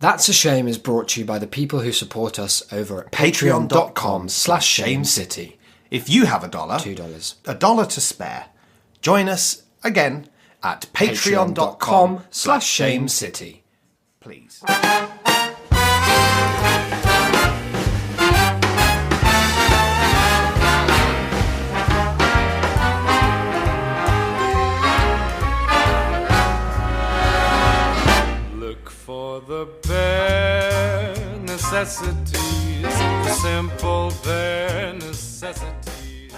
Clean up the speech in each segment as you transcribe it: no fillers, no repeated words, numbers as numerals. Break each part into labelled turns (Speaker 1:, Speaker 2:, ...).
Speaker 1: That's a Shame is brought to you by the people who support us over at patreon.com/shamecity.
Speaker 2: If you have $1,
Speaker 1: $2.
Speaker 2: $1 to spare, join us again at patreon.com/shamecity. Please.
Speaker 3: Look for the bare necessities, the simple bare necessities.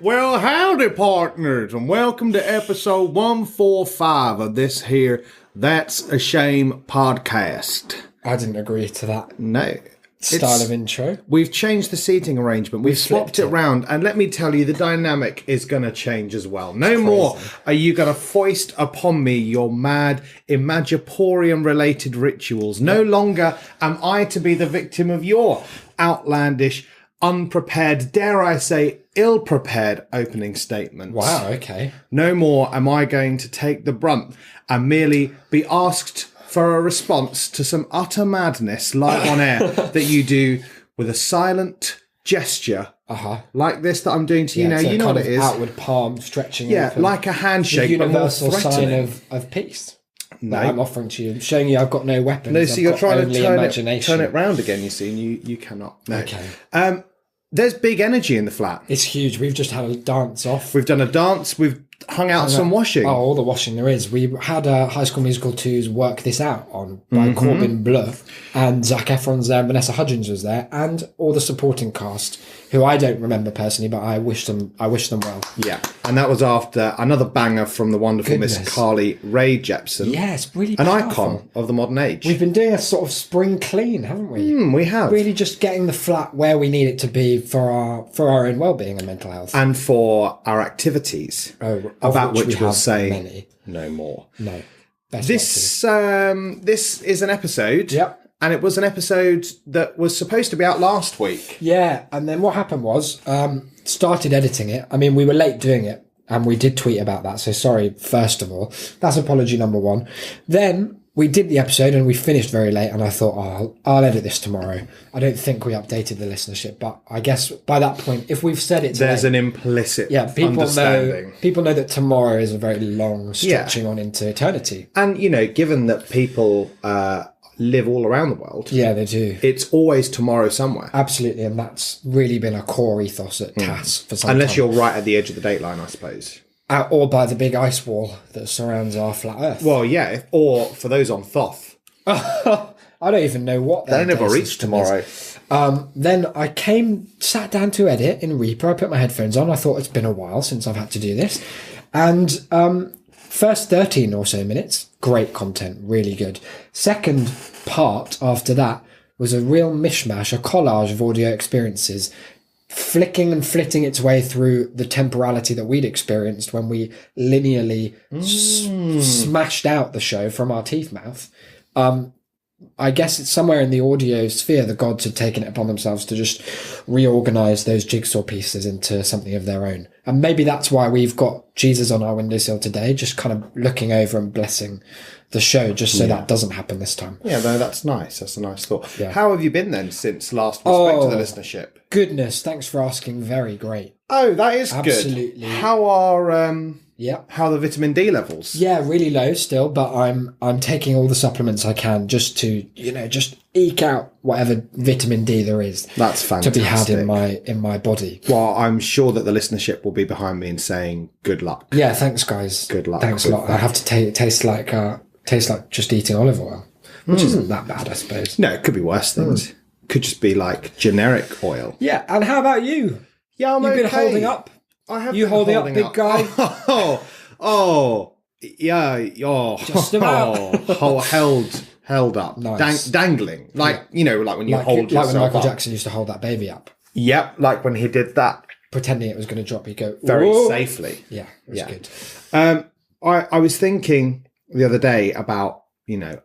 Speaker 4: Well, howdy, partners, and welcome to episode 145 of this here That's a Shame podcast.
Speaker 1: I didn't agree to that
Speaker 4: No.
Speaker 1: style of intro.
Speaker 4: We've changed the seating arrangement. We've swapped it
Speaker 1: flipped it.
Speaker 4: round, and let me tell you, the dynamic is going to change as well. No more are you going to foist upon me your mad Imagiporium-related rituals. No longer am I to be the victim of your outlandish, unprepared, dare I say, ill-prepared opening statements.
Speaker 1: Wow, okay.
Speaker 4: No more am I going to take the brunt and merely be asked for a response to some utter madness live on air that you do with a silent gesture like this that I'm doing to you now.
Speaker 1: It's a
Speaker 4: You know
Speaker 1: kind
Speaker 4: what it
Speaker 1: of
Speaker 4: is.
Speaker 1: outward palm stretching.
Speaker 4: Yeah,
Speaker 1: open.
Speaker 4: like a
Speaker 1: the
Speaker 4: handshake, but more
Speaker 1: universal sign
Speaker 4: threatening.
Speaker 1: of peace.
Speaker 4: No.
Speaker 1: That I'm offering to you, showing you I've got no weapons.
Speaker 4: No, so you're
Speaker 1: I've got
Speaker 4: trying to
Speaker 1: only
Speaker 4: turn
Speaker 1: imagination.
Speaker 4: it round again, you see, and you cannot. No.
Speaker 1: Okay,
Speaker 4: There's big energy in the flat.
Speaker 1: it's huge. We've just had a dance off.
Speaker 4: We've done a dance, we've hung out some washing.
Speaker 1: Oh, all the washing there is. We had High School Musical 2's Work This Out on by Corbin Bleu, and Zac Efron's there, and Vanessa Hudgens was there, and all the supporting cast, who I don't remember personally, but I wish them well.
Speaker 4: Yeah, and that was after another banger from the wonderful Miss
Speaker 1: Goodness.
Speaker 4: Carly Rae Jepsen.
Speaker 1: Yeah, it's really
Speaker 4: An
Speaker 1: powerful.
Speaker 4: icon of the modern age.
Speaker 1: We've been doing a sort of spring clean, haven't we?
Speaker 4: We have.
Speaker 1: Really just getting the flat where we need it to be for our own well-being and mental health.
Speaker 4: And for our activities,
Speaker 1: Of
Speaker 4: about which
Speaker 1: we
Speaker 4: we'll
Speaker 1: have
Speaker 4: say
Speaker 1: many.
Speaker 4: no more.
Speaker 1: No. Best
Speaker 4: This is an episode.
Speaker 1: Yep.
Speaker 4: And it was an episode that was supposed to be out last week.
Speaker 1: Yeah, and then what happened was, started editing it. I mean, we were late doing it, and we did tweet about that, so sorry, first of all. That's apology number one. Then we did the episode, and we finished very late, and I thought, I'll edit this tomorrow. I don't think we updated the listenership, but I guess by that point, if we've said it today,
Speaker 4: There's an implicit
Speaker 1: people
Speaker 4: understanding.
Speaker 1: know that tomorrow is a very long stretching on into eternity.
Speaker 4: And, given that people live all around the world,
Speaker 1: Yeah, they do.
Speaker 4: it's always tomorrow somewhere.
Speaker 1: Absolutely, and that's really been a core ethos at TAS for some
Speaker 4: Unless
Speaker 1: time.
Speaker 4: you're right at the edge of the dateline, I suppose.
Speaker 1: Or by the big ice wall that surrounds our flat Earth.
Speaker 4: Well, yeah, or for those on Thoth.
Speaker 1: I don't even know what
Speaker 4: They never
Speaker 1: their
Speaker 4: reach
Speaker 1: system
Speaker 4: tomorrow.
Speaker 1: is. Then I sat down to edit in Reaper. I put my headphones on. I thought it's been a while since I've had to do this. And first 13 or so minutes, great content, really good. Second part after that was a real mishmash, a collage of audio experiences, flicking and flitting its way through the temporality that we'd experienced when we linearly smashed out the show from our teeth mouth. I guess it's somewhere in the audio sphere the gods had taken it upon themselves to just reorganize those jigsaw pieces into something of their own. And maybe that's why we've got Jesus on our windowsill today, just kind of looking over and blessing the show, just so that doesn't happen this time.
Speaker 4: Yeah, no, that's nice. That's a nice thought.
Speaker 1: Yeah.
Speaker 4: How have you been then since last we spoke to the listenership?
Speaker 1: Goodness, thanks for asking. Very great.
Speaker 4: Oh, that is
Speaker 1: Absolutely.
Speaker 4: good. How are
Speaker 1: Yeah.
Speaker 4: how are the vitamin D levels?
Speaker 1: Yeah, really low still, but I'm taking all the supplements I can just to, just eke out whatever vitamin D there is
Speaker 4: That's
Speaker 1: to
Speaker 4: fantastic.
Speaker 1: be had in my body.
Speaker 4: Well, I'm sure that the listenership will be behind me in saying good luck.
Speaker 1: Yeah, thanks guys.
Speaker 4: Good luck
Speaker 1: Thanks a
Speaker 4: with
Speaker 1: lot. I have to taste like just eating olive oil, which isn't that bad, I suppose.
Speaker 4: No, it could be worse things. Could just be like generic oil.
Speaker 1: Yeah, and how about you?
Speaker 4: Yeah, I'm
Speaker 1: You've been
Speaker 4: okay.
Speaker 1: holding up.
Speaker 4: I have.
Speaker 1: You
Speaker 4: been
Speaker 1: holding up, big guy?
Speaker 4: Yeah.
Speaker 1: Just about.
Speaker 4: held up.
Speaker 1: Nice.
Speaker 4: Dangling. Like, like when you hold
Speaker 1: Like
Speaker 4: yourself
Speaker 1: when Michael
Speaker 4: up.
Speaker 1: Jackson used to hold that baby up,
Speaker 4: Yep, like when he did that
Speaker 1: pretending it was going to drop. He'd go
Speaker 4: very
Speaker 1: "Whoa."
Speaker 4: safely.
Speaker 1: Yeah, it was good.
Speaker 4: I was thinking the other day about,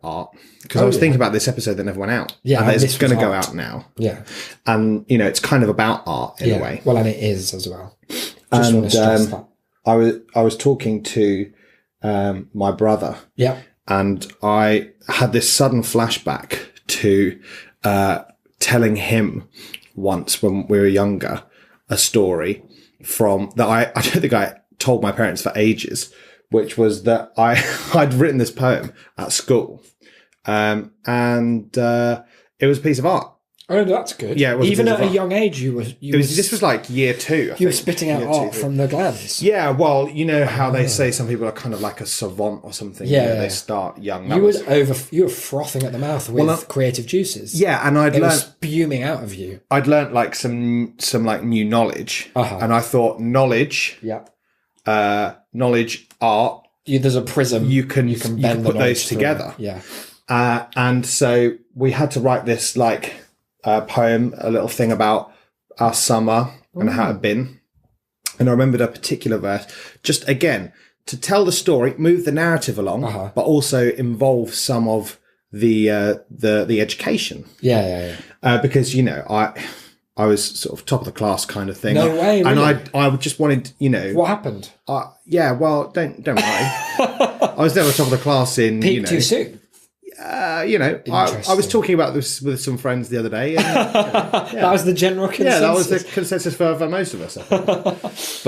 Speaker 4: art. Because I was thinking about this episode that never went out.
Speaker 1: Yeah,
Speaker 4: And
Speaker 1: and
Speaker 4: it's
Speaker 1: this
Speaker 4: going to
Speaker 1: was
Speaker 4: go
Speaker 1: art.
Speaker 4: out now.
Speaker 1: Yeah,
Speaker 4: And, it's kind of about art in a way.
Speaker 1: Well, and it is as well. Just
Speaker 4: And,
Speaker 1: want to stress that.
Speaker 4: I was talking to my brother,
Speaker 1: Yeah.
Speaker 4: and I had this sudden flashback to telling him once when we were younger a story from that I don't think I told my parents for ages, which was that I'd written this poem at school, and it was a piece of art.
Speaker 1: Oh, that's good.
Speaker 4: Yeah, it was a
Speaker 1: even
Speaker 4: piece
Speaker 1: at
Speaker 4: of
Speaker 1: a
Speaker 4: art.
Speaker 1: young age, this
Speaker 4: was like year 2. I
Speaker 1: you were
Speaker 4: think.
Speaker 1: spitting out
Speaker 4: Year
Speaker 1: art
Speaker 4: 2,
Speaker 1: from the glands.
Speaker 4: Yeah, well, you know how they say some people are kind of like a savant or something.
Speaker 1: Yeah,
Speaker 4: you know,
Speaker 1: yeah.
Speaker 4: they start young.
Speaker 1: You were frothing at the mouth with creative juices.
Speaker 4: Yeah, and
Speaker 1: it was spewing out of you.
Speaker 4: I'd learnt like some like new knowledge, and I thought knowledge, knowledge, art.
Speaker 1: There's a prism.
Speaker 4: You can
Speaker 1: bend
Speaker 4: put
Speaker 1: the
Speaker 4: those
Speaker 1: through.
Speaker 4: together.
Speaker 1: Yeah,
Speaker 4: and so we had to write this like poem, a little thing about our summer and how it had been. And I remembered a particular verse, just again to tell the story, move the narrative along, but also involve some of the education.
Speaker 1: Yeah.
Speaker 4: Because you know I was sort of top of the class kind of thing.
Speaker 1: No way, really?
Speaker 4: And I just wanted, you know,
Speaker 1: What happened?
Speaker 4: yeah. Well, don't worry. I was never top of the class in.
Speaker 1: Peaked
Speaker 4: you know,
Speaker 1: too soon.
Speaker 4: you know, I was talking about this with some friends the other day. And,
Speaker 1: That was the general consensus.
Speaker 4: yeah, that was the consensus for most of us. I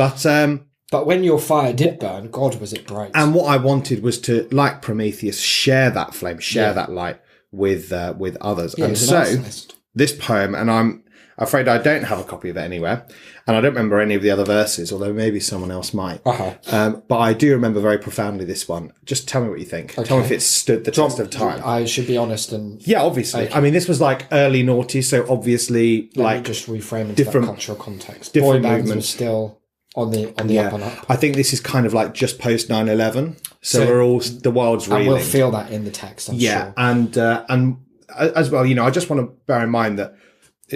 Speaker 4: think.
Speaker 1: But when your fire did burn, God, was it bright.
Speaker 4: And what I wanted was to, like Prometheus, share that flame, share that light with others.
Speaker 1: Yeah,
Speaker 4: And
Speaker 1: it was
Speaker 4: so
Speaker 1: an arsonist.
Speaker 4: this poem, and I'm afraid I don't have a copy of it anywhere, and I don't remember any of the other verses, although maybe someone else might. But I do remember very profoundly this one. Just tell me what you think. Tell me if it's stood the test of time.
Speaker 1: I should be honest and
Speaker 4: Yeah, obviously. I mean, this was like early noughties, so obviously,
Speaker 1: let
Speaker 4: like
Speaker 1: me just reframe into
Speaker 4: different-
Speaker 1: that cultural context.
Speaker 4: different
Speaker 1: Boy bands were
Speaker 4: movements.
Speaker 1: still on the up and up.
Speaker 4: I think this is kind of like just post 9/11, so we're all the world's
Speaker 1: And
Speaker 4: reeling.
Speaker 1: we'll feel that in the text, I'm
Speaker 4: Yeah,
Speaker 1: sure.
Speaker 4: and as well, you know, I just want to bear in mind that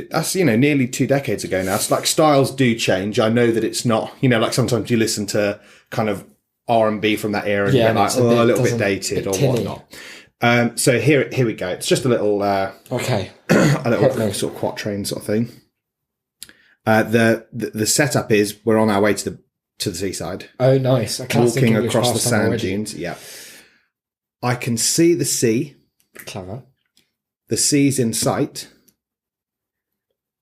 Speaker 4: that's, you know, nearly 2 decades ago now. It's like styles do change. I know that it's not, you know, like sometimes you listen to kind of R&B from that era and
Speaker 1: Yeah,
Speaker 4: you're
Speaker 1: and
Speaker 4: like,
Speaker 1: it's a
Speaker 4: a little bit
Speaker 1: doesn't-
Speaker 4: dated
Speaker 1: bit
Speaker 4: or
Speaker 1: tinny.
Speaker 4: whatnot. So here we go. It's just a little
Speaker 1: Okay.
Speaker 4: a little sort of quatrain sort of thing. The setup is we're on our way to the seaside.
Speaker 1: Oh, nice. A classic
Speaker 4: Walking
Speaker 1: English
Speaker 4: across the
Speaker 1: pastime
Speaker 4: sand
Speaker 1: already.
Speaker 4: dunes. Yeah. I can see the sea.
Speaker 1: Clever.
Speaker 4: The sea's in sight.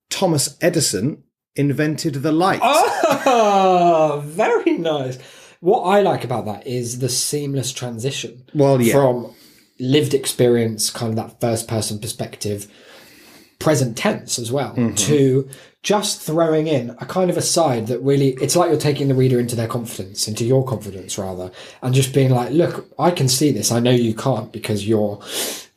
Speaker 4: Thomas Edison invented the light.
Speaker 1: Oh, very nice. What I like about that is the seamless transition.
Speaker 4: Well, yeah.
Speaker 1: From lived experience, kind of that first person perspective, present tense as well, to just throwing in a kind of aside that really, it's like you're taking the reader into their confidence, into your confidence rather, and just being like, look, I can see this. I know you can't because you're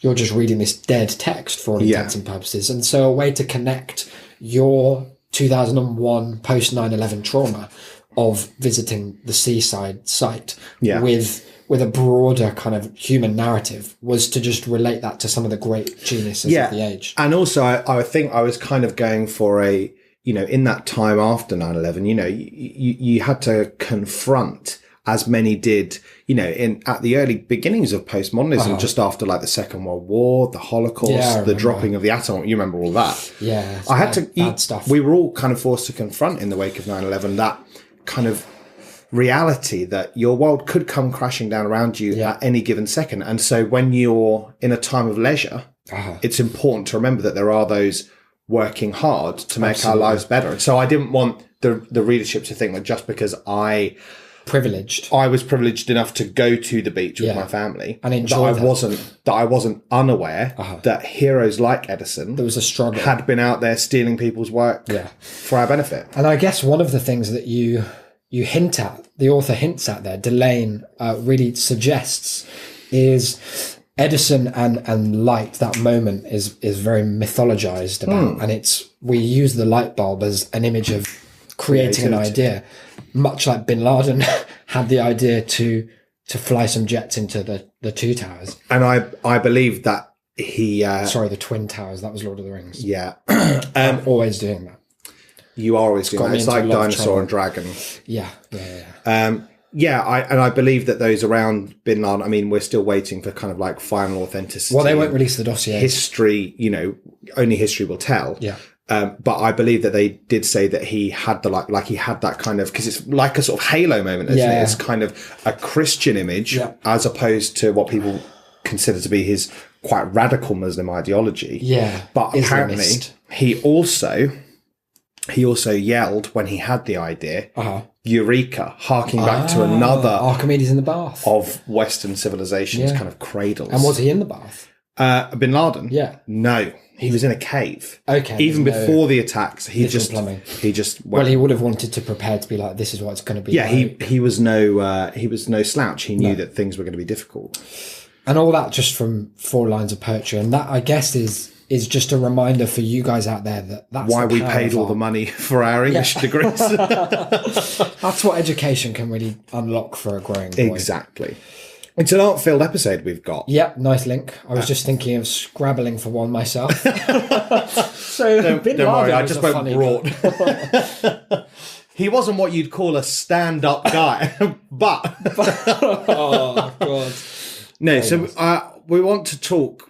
Speaker 1: just reading this dead text for all intents and purposes. And so a way to connect your 2001 post 9/11 trauma of visiting the seaside site with a broader kind of human narrative was to just relate that to some of the great geniuses of the age.
Speaker 4: And also, I think I was kind of going for a, you know, in that time after 9/11, you know, you had to confront, as many did, you know, at the early beginnings of postmodernism, just after like the Second World War, the Holocaust, the dropping of the atom. You remember all that?
Speaker 1: Yeah.
Speaker 4: I had to.
Speaker 1: Bad stuff.
Speaker 4: We were all kind of forced to confront in the wake of 9/11 that kind of reality that your world could come crashing down around you at any given second. And so when you're in a time of leisure, it's important to remember that there are those working hard to make our lives better. And so I didn't want the readership to think that just because I was privileged enough to go to the beach with my family
Speaker 1: and enjoy
Speaker 4: that I wasn't unaware that heroes like Edison
Speaker 1: there was a struggle,
Speaker 4: had been out there stealing people's work for our benefit.
Speaker 1: And I guess one of the things that you hint at, the author hints at there, Delane really suggests, is Edison and light. That moment is very mythologized about, and we use the light bulb as an image of creating an idea, much like Bin Laden had the idea to fly some jets into the two towers.
Speaker 4: And I believe that he
Speaker 1: the Twin Towers. That was Lord of the Rings.
Speaker 4: Yeah.
Speaker 1: I'm always doing that.
Speaker 4: You are always doing that. It's like Dinosaur and Dragon.
Speaker 1: Yeah.
Speaker 4: I believe that those around Bin Laden, I mean, we're still waiting for kind of like final authenticity.
Speaker 1: Well, they won't release the dossier.
Speaker 4: History, you know, only history will tell.
Speaker 1: Yeah.
Speaker 4: But I believe that they did say that he had he had that kind of, because it's like a sort of halo moment, isn't it? It's kind of a Christian image as opposed to what people consider to be his quite radical Muslim ideology.
Speaker 1: Yeah,
Speaker 4: But apparently
Speaker 1: Islamist.
Speaker 4: he also yelled when he had the idea, Eureka, harking back to another
Speaker 1: Archimedes in the bath.
Speaker 4: of Western civilization's
Speaker 1: Yeah.
Speaker 4: kind of cradles.
Speaker 1: And was he in the bath?
Speaker 4: Bin Laden?
Speaker 1: Yeah.
Speaker 4: No, he was in a cave.
Speaker 1: Okay,
Speaker 4: Even
Speaker 1: there's no
Speaker 4: before the attacks, he
Speaker 1: different
Speaker 4: just
Speaker 1: plumbing.
Speaker 4: he just
Speaker 1: Well,
Speaker 4: went.
Speaker 1: he would have wanted to prepare to be like, this is what it's going to be.
Speaker 4: Yeah,
Speaker 1: like.
Speaker 4: he was no slouch. He knew that things were going to be difficult.
Speaker 1: And all that just from 4 lines of poetry. And that, I guess, is just a reminder for you guys out there that that's
Speaker 4: Why
Speaker 1: the
Speaker 4: we
Speaker 1: power
Speaker 4: paid
Speaker 1: of
Speaker 4: all the
Speaker 1: art.
Speaker 4: money for our English degrees.
Speaker 1: That's what education can really unlock for a growing boy.
Speaker 4: Exactly. It's an art-filled episode we've got.
Speaker 1: Yep, nice link. I was just thinking of scrabbling for one myself. So Bin
Speaker 4: Don't worry,
Speaker 1: Laden
Speaker 4: I
Speaker 1: was
Speaker 4: just
Speaker 1: a
Speaker 4: went
Speaker 1: funny
Speaker 4: broad.
Speaker 1: guy.
Speaker 4: He wasn't what you'd call a stand-up guy, but
Speaker 1: Oh god.
Speaker 4: no. So we want to talk,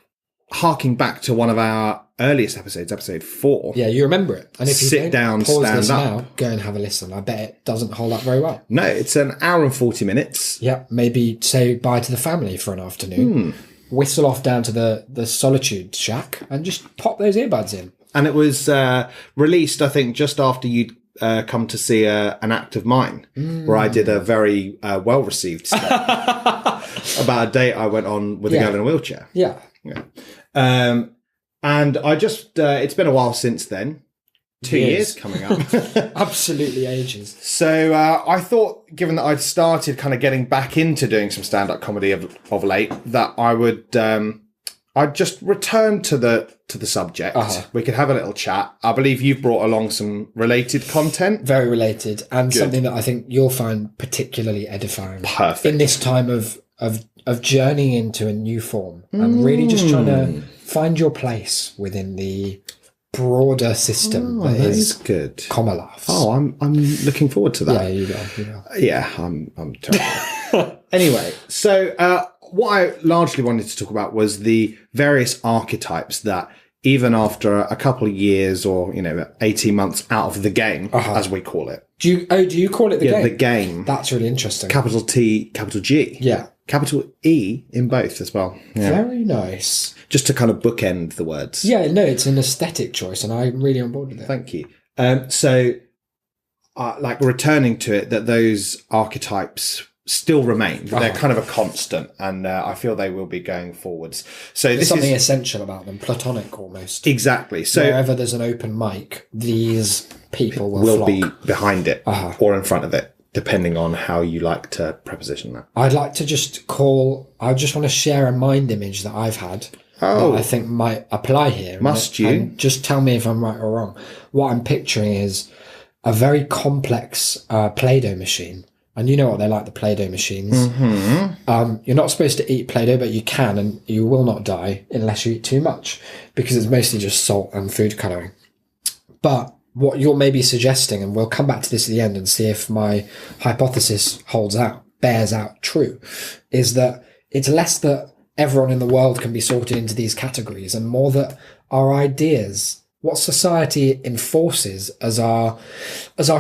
Speaker 4: harking back to one of our earliest episodes, episode 4.
Speaker 1: Yeah, you remember it. And if you
Speaker 4: Sit
Speaker 1: don't,
Speaker 4: down,
Speaker 1: pause
Speaker 4: stand
Speaker 1: this
Speaker 4: up.
Speaker 1: now, go and have a listen. I bet it doesn't hold up very well.
Speaker 4: No, it's an hour and 40 minutes.
Speaker 1: Yeah, maybe say bye to the family for an afternoon. Whistle off down to the solitude shack and just pop those earbuds in.
Speaker 4: And it was released, I think, just after you'd come to see an act of mine, where I did a very well-received step about a date I went on with a
Speaker 1: Yeah.
Speaker 4: girl in a wheelchair.
Speaker 1: Yeah.
Speaker 4: And I just, it's been a while since then. 2 years coming up.
Speaker 1: Absolutely ages.
Speaker 4: So I thought, given that I'd started kind of getting back into doing some stand-up comedy of late, that I would, I'd just return to the subject. We could have a little chat. I believe you've brought along some related content.
Speaker 1: Very related and something that I think you'll find particularly edifying.
Speaker 4: Perfect.
Speaker 1: In this time of journeying into a new form and really just trying to find your place within the broader system that
Speaker 4: That
Speaker 1: is
Speaker 4: is good.
Speaker 1: Comma Laughs.
Speaker 4: Oh, I'm looking forward to that.
Speaker 1: Yeah, you know.
Speaker 4: Yeah, I'm terrible. Anyway, so what I largely wanted to talk about was the various archetypes that, even after a couple of years or 18 months out of the game, as we call it.
Speaker 1: Do you call it the game?
Speaker 4: The game.
Speaker 1: That's really interesting.
Speaker 4: Capital T, capital G.
Speaker 1: Yeah.
Speaker 4: Capital E in both as well. Yeah.
Speaker 1: Very nice.
Speaker 4: Just to kind of bookend the words.
Speaker 1: Yeah, no, it's an aesthetic choice and I'm really on board with it.
Speaker 4: Thank you. So, like returning to it, that those archetypes still remain. They're kind of a constant, and I feel they will be going forwards. So
Speaker 1: There's
Speaker 4: this
Speaker 1: something
Speaker 4: is
Speaker 1: essential about them, platonic almost.
Speaker 4: exactly. So
Speaker 1: Wherever there's an open mic, these people will flock.
Speaker 4: be behind it or in front of it, depending on how you like to preposition that.
Speaker 1: I'd like to I just want to share a mind image that I've had that I think might apply here.
Speaker 4: Must you?
Speaker 1: And just tell me if I'm right or wrong. What I'm picturing is a very complex Play-Doh machine. And you know what they're like, the Play-Doh machines. You're not supposed to eat Play-Doh, but you can, and you will not die unless you eat too much, because it's mostly just salt and food colouring. But what you're maybe suggesting, and we'll come back to this at the end and see if my hypothesis bears out true, is that it's less that everyone in the world can be sorted into these categories and more that our ideas, what society enforces as our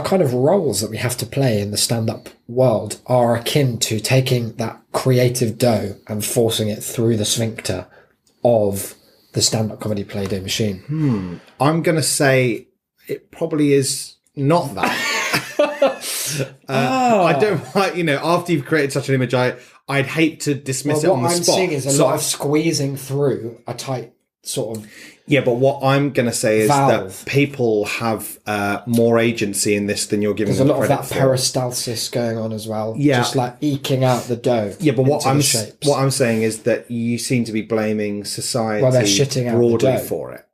Speaker 1: kind of roles that we have to play in the stand-up world, are akin to taking that creative dough and forcing it through the sphincter of the stand-up comedy Play-Doh machine.
Speaker 4: I'm going to say it probably is not that. I don't like, after you've created such an image, I'd hate to dismiss it on the
Speaker 1: What I'm
Speaker 4: spot.
Speaker 1: seeing is a
Speaker 4: So
Speaker 1: lot of squeezing through a tight sort of
Speaker 4: yeah, but what I'm going to say is
Speaker 1: valve.
Speaker 4: that people have more agency in this than you're giving
Speaker 1: There's a
Speaker 4: them
Speaker 1: lot of
Speaker 4: credit
Speaker 1: that
Speaker 4: for.
Speaker 1: peristalsis going on as well.
Speaker 4: Yeah.
Speaker 1: Just like eking out the dough.
Speaker 4: Yeah, but what
Speaker 1: into the shapes.
Speaker 4: I'm saying is that you seem to be blaming society
Speaker 1: Well, they're shitting out the
Speaker 4: broadly
Speaker 1: dough.
Speaker 4: for it.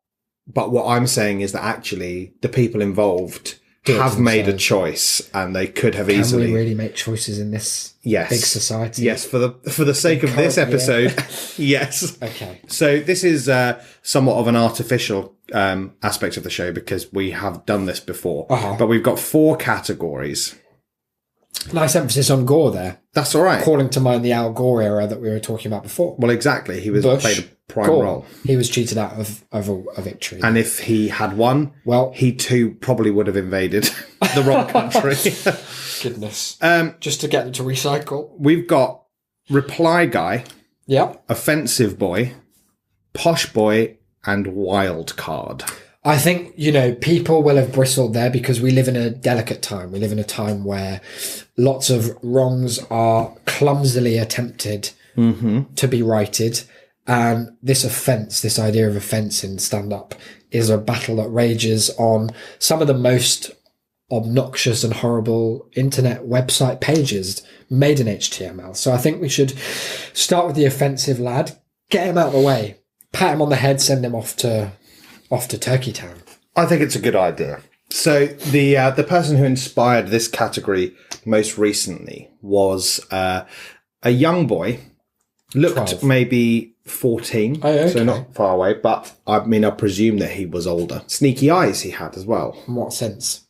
Speaker 4: But what I'm saying is that actually the people involved
Speaker 1: Do it
Speaker 4: have made a
Speaker 1: themselves.
Speaker 4: choice, and they could have
Speaker 1: Can
Speaker 4: easily.
Speaker 1: we really make choices in this
Speaker 4: Yes.
Speaker 1: big society?
Speaker 4: Yes, for the sake of this
Speaker 1: Currently,
Speaker 4: episode, yes.
Speaker 1: Okay.
Speaker 4: So this is somewhat of an artificial aspect of the show because we have done this before. But we've got 4 categories.
Speaker 1: Nice emphasis on Gore there.
Speaker 4: That's all right.
Speaker 1: Calling to mind the Al Gore era that we were talking about before.
Speaker 4: Well, exactly. He was
Speaker 1: Bush,
Speaker 4: played a prime
Speaker 1: Gore.
Speaker 4: role.
Speaker 1: He was cheated out of a victory.
Speaker 4: And if he had won,
Speaker 1: Well-
Speaker 4: he too probably would have invaded the wrong country.
Speaker 1: Goodness. Just to get them to recycle.
Speaker 4: We've got Reply Guy,
Speaker 1: Yep.
Speaker 4: Offensive Boy, posh boy and wild card.
Speaker 1: I think, people will have bristled there because we live in a delicate time. We live in a time where lots of wrongs are clumsily attempted to be righted. And this idea of offence in stand-up is a battle that rages on some of the most obnoxious and horrible internet website pages made in HTML. So I think we should start with the offensive lad, get him out of the way, pat him on the head, send him off to Turkey Town.
Speaker 4: I think it's a good idea. So the person who inspired this category most recently was a young boy, looked
Speaker 1: 12.
Speaker 4: maybe 14,
Speaker 1: Oh, okay.
Speaker 4: so not far away, but I presume that he was older. Sneaky eyes he had as well.
Speaker 1: In what sense?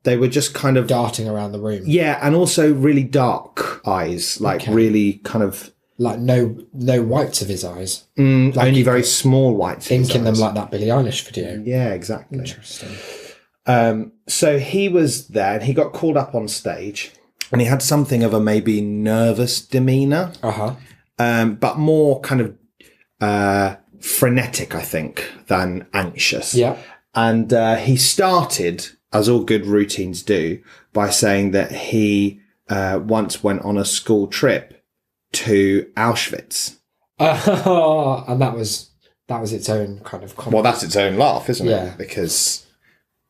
Speaker 4: They were just kind of...
Speaker 1: Darting around the room.
Speaker 4: Yeah, and also really dark eyes, like really kind of...
Speaker 1: Like no whites of his eyes.
Speaker 4: only very small whites. in his
Speaker 1: Inking them
Speaker 4: eyes.
Speaker 1: like that Billie Eilish video.
Speaker 4: Yeah, exactly.
Speaker 1: Interesting.
Speaker 4: So he was there and he got called up on stage and he had something of a maybe nervous demeanour, but more kind of frenetic, I think, than anxious.
Speaker 1: Yeah.
Speaker 4: And he started, as all good routines do, by saying that he once went on a school trip to Auschwitz.
Speaker 1: And that was its own kind of
Speaker 4: Well, that's its own laugh, isn't
Speaker 1: Yeah.
Speaker 4: it? Because...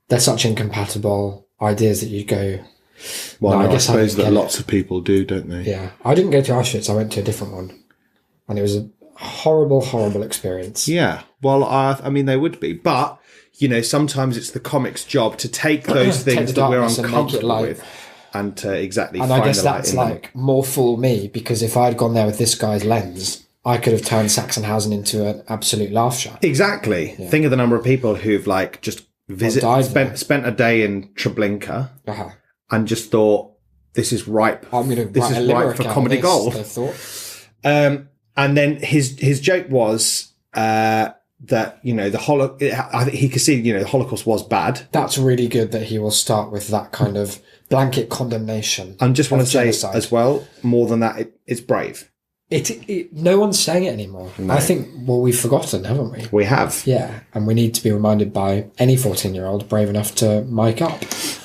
Speaker 1: they're such incompatible ideas that you go...
Speaker 4: Well,
Speaker 1: No, I
Speaker 4: I
Speaker 1: guess I
Speaker 4: suppose
Speaker 1: didn't
Speaker 4: that
Speaker 1: get it.
Speaker 4: lots of people do, don't they?
Speaker 1: Yeah. I didn't go to Auschwitz. I went to a different one. And it was a horrible, horrible experience.
Speaker 4: Yeah. Well, I mean, they would be. But, sometimes it's the comic's job to take those
Speaker 1: Take
Speaker 4: things
Speaker 1: the
Speaker 4: that we're
Speaker 1: darkness and make it
Speaker 4: uncomfortable
Speaker 1: light.
Speaker 4: with and to exactly
Speaker 1: And
Speaker 4: find
Speaker 1: I guess
Speaker 4: the light
Speaker 1: that's
Speaker 4: in them.
Speaker 1: like more fool me, because if I'd gone there with this guy's lens, I could have turned Sachsenhausen into an absolute laugh shack.
Speaker 4: Exactly. Think of the number of people who've like just
Speaker 1: died there.
Speaker 4: spent a day in Treblinka
Speaker 1: Uh-huh.
Speaker 4: and just thought, this is ripe.
Speaker 1: I'm going to
Speaker 4: This
Speaker 1: write
Speaker 4: is
Speaker 1: a
Speaker 4: ripe
Speaker 1: limerick
Speaker 4: for
Speaker 1: out
Speaker 4: comedy
Speaker 1: of this,
Speaker 4: gold.
Speaker 1: I thought.
Speaker 4: And then his joke was that I think he could see the Holocaust was bad.
Speaker 1: That's really good that he will start with that kind of blanket condemnation.
Speaker 4: And just want
Speaker 1: of
Speaker 4: to say
Speaker 1: genocide.
Speaker 4: as well, more than that, it's brave.
Speaker 1: No one's saying it anymore.
Speaker 4: No.
Speaker 1: I think, we've forgotten, haven't we?
Speaker 4: We have.
Speaker 1: Yeah, and we need to be reminded by any 14-year-old brave enough to mic up.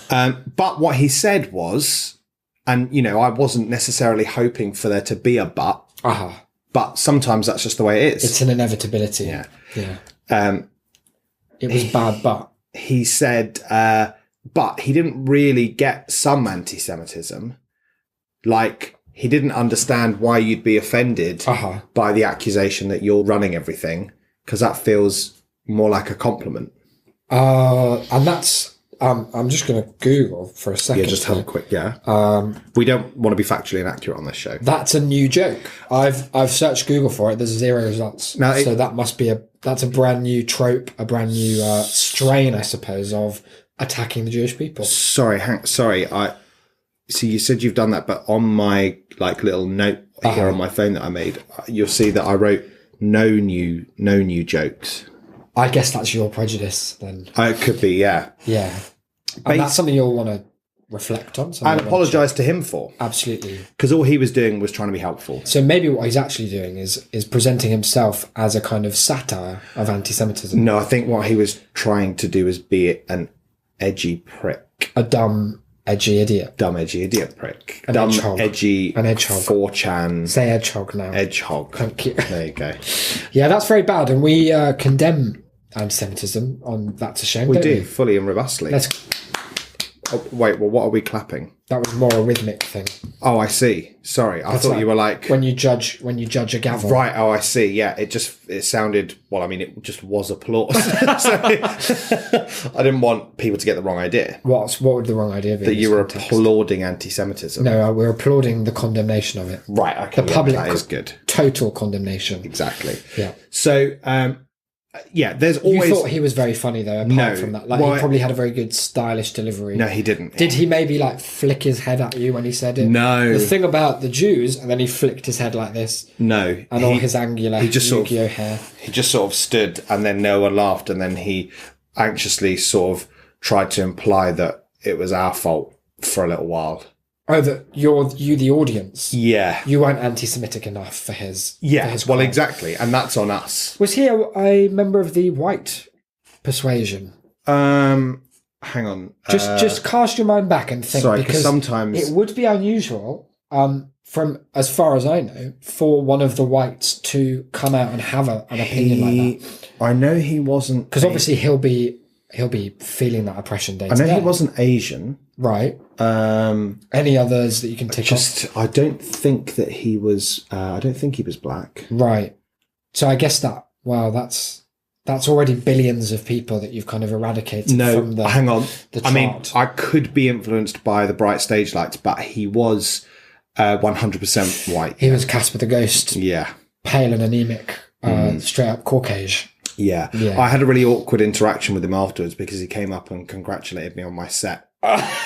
Speaker 4: But what he said was, and I wasn't necessarily hoping for there to be a but sometimes that's just the way it is.
Speaker 1: It's an inevitability.
Speaker 4: Yeah.
Speaker 1: Yeah. It was bad, but...
Speaker 4: He said, but he didn't really get some anti-Semitism. Like, he didn't understand why you'd be offended by the accusation that you're running everything, because that feels more like a compliment.
Speaker 1: And that's... I'm just going to Google for a second.
Speaker 4: Yeah, just have a quick, we don't want to be factually inaccurate on this show.
Speaker 1: That's a new joke. I've searched Google for it. There's 0 results.
Speaker 4: Now,
Speaker 1: so that must be that's a brand new trope, a brand new strain, I suppose, of attacking the Jewish people.
Speaker 4: Sorry. So you said you've done that, but on my little note here on my phone that I made, you'll see that I wrote no new jokes.
Speaker 1: I guess that's your prejudice then.
Speaker 4: It could be, yeah.
Speaker 1: Yeah. And that's something you'll want to reflect on.
Speaker 4: And apologise to him for.
Speaker 1: Absolutely.
Speaker 4: Because all he was doing was trying to be helpful.
Speaker 1: So maybe what he's actually doing is presenting himself as a kind of satire of anti-Semitism.
Speaker 4: No, I think what he was trying to do is be an edgy prick.
Speaker 1: A dumb, edgy idiot.
Speaker 4: Dumb, edgy idiot prick.
Speaker 1: An
Speaker 4: Dumb,
Speaker 1: edgehog.
Speaker 4: edgy,
Speaker 1: An edgehog.
Speaker 4: 4chan.
Speaker 1: Say hedgehog now.
Speaker 4: Edgehog.
Speaker 1: Thank you.
Speaker 4: There you go.
Speaker 1: Yeah, that's very bad. And we condemn anti-Semitism on That's a Shame,
Speaker 4: We
Speaker 1: don't
Speaker 4: do, fully and robustly. Oh, wait, well, what are we clapping?
Speaker 1: That was more a rhythmic thing.
Speaker 4: Oh, I see. Sorry, I thought you were like...
Speaker 1: When you judge a gavel.
Speaker 4: Right, oh, I see. Yeah, it sounded... Well, I mean, it just was applause. So, I didn't want people to get the wrong idea.
Speaker 1: What would the wrong idea be?
Speaker 4: That
Speaker 1: in
Speaker 4: you
Speaker 1: this
Speaker 4: were
Speaker 1: context?
Speaker 4: applauding anti-Semitism.
Speaker 1: No, we're applauding the condemnation of it.
Speaker 4: Right, okay.
Speaker 1: The public...
Speaker 4: That is good.
Speaker 1: Total condemnation.
Speaker 4: Exactly.
Speaker 1: Yeah.
Speaker 4: So, there's always...
Speaker 1: You thought he was very funny, though, apart from that. He probably had a very good stylish delivery.
Speaker 4: No, he didn't.
Speaker 1: Did he maybe, flick his head at you when he said it?
Speaker 4: No.
Speaker 1: The thing about the Jews, and then he flicked his head like this.
Speaker 4: No.
Speaker 1: And all his angular Yu-Gi-Oh hair.
Speaker 4: He just sort of stood, and then no one laughed, and then he anxiously sort of tried to imply that it was our fault for a little while.
Speaker 1: Oh, that you the audience.
Speaker 4: Yeah.
Speaker 1: You weren't anti-Semitic enough for his.
Speaker 4: Yeah,
Speaker 1: for his
Speaker 4: well,
Speaker 1: crime.
Speaker 4: exactly. And that's on us.
Speaker 1: Was he a member of the white persuasion?
Speaker 4: Hang on.
Speaker 1: Just cast your mind back and think.
Speaker 4: Sorry, 'cause
Speaker 1: because
Speaker 4: sometimes-
Speaker 1: it would be unusual, from as far as I know, for one of the whites to come out and have an opinion like that.
Speaker 4: I know he wasn't.
Speaker 1: Because obviously he'll be feeling that oppression day
Speaker 4: I
Speaker 1: to
Speaker 4: know
Speaker 1: day.
Speaker 4: he wasn't Asian.
Speaker 1: Right. Any others that you can tick off?
Speaker 4: I don't think that he was. I don't think he was black.
Speaker 1: Right. So I guess that's already billions of people that you've kind of eradicated
Speaker 4: No,
Speaker 1: from the
Speaker 4: hang on.
Speaker 1: the
Speaker 4: I mean,
Speaker 1: chart.
Speaker 4: I could be influenced by the bright stage lights, but he was 100% white.
Speaker 1: He was Casper the Ghost,
Speaker 4: Yeah.
Speaker 1: pale and anemic, straight up Caucasian.
Speaker 4: Yeah.
Speaker 1: Yeah.
Speaker 4: I had a really awkward interaction with him afterwards because he came up and congratulated me on my set.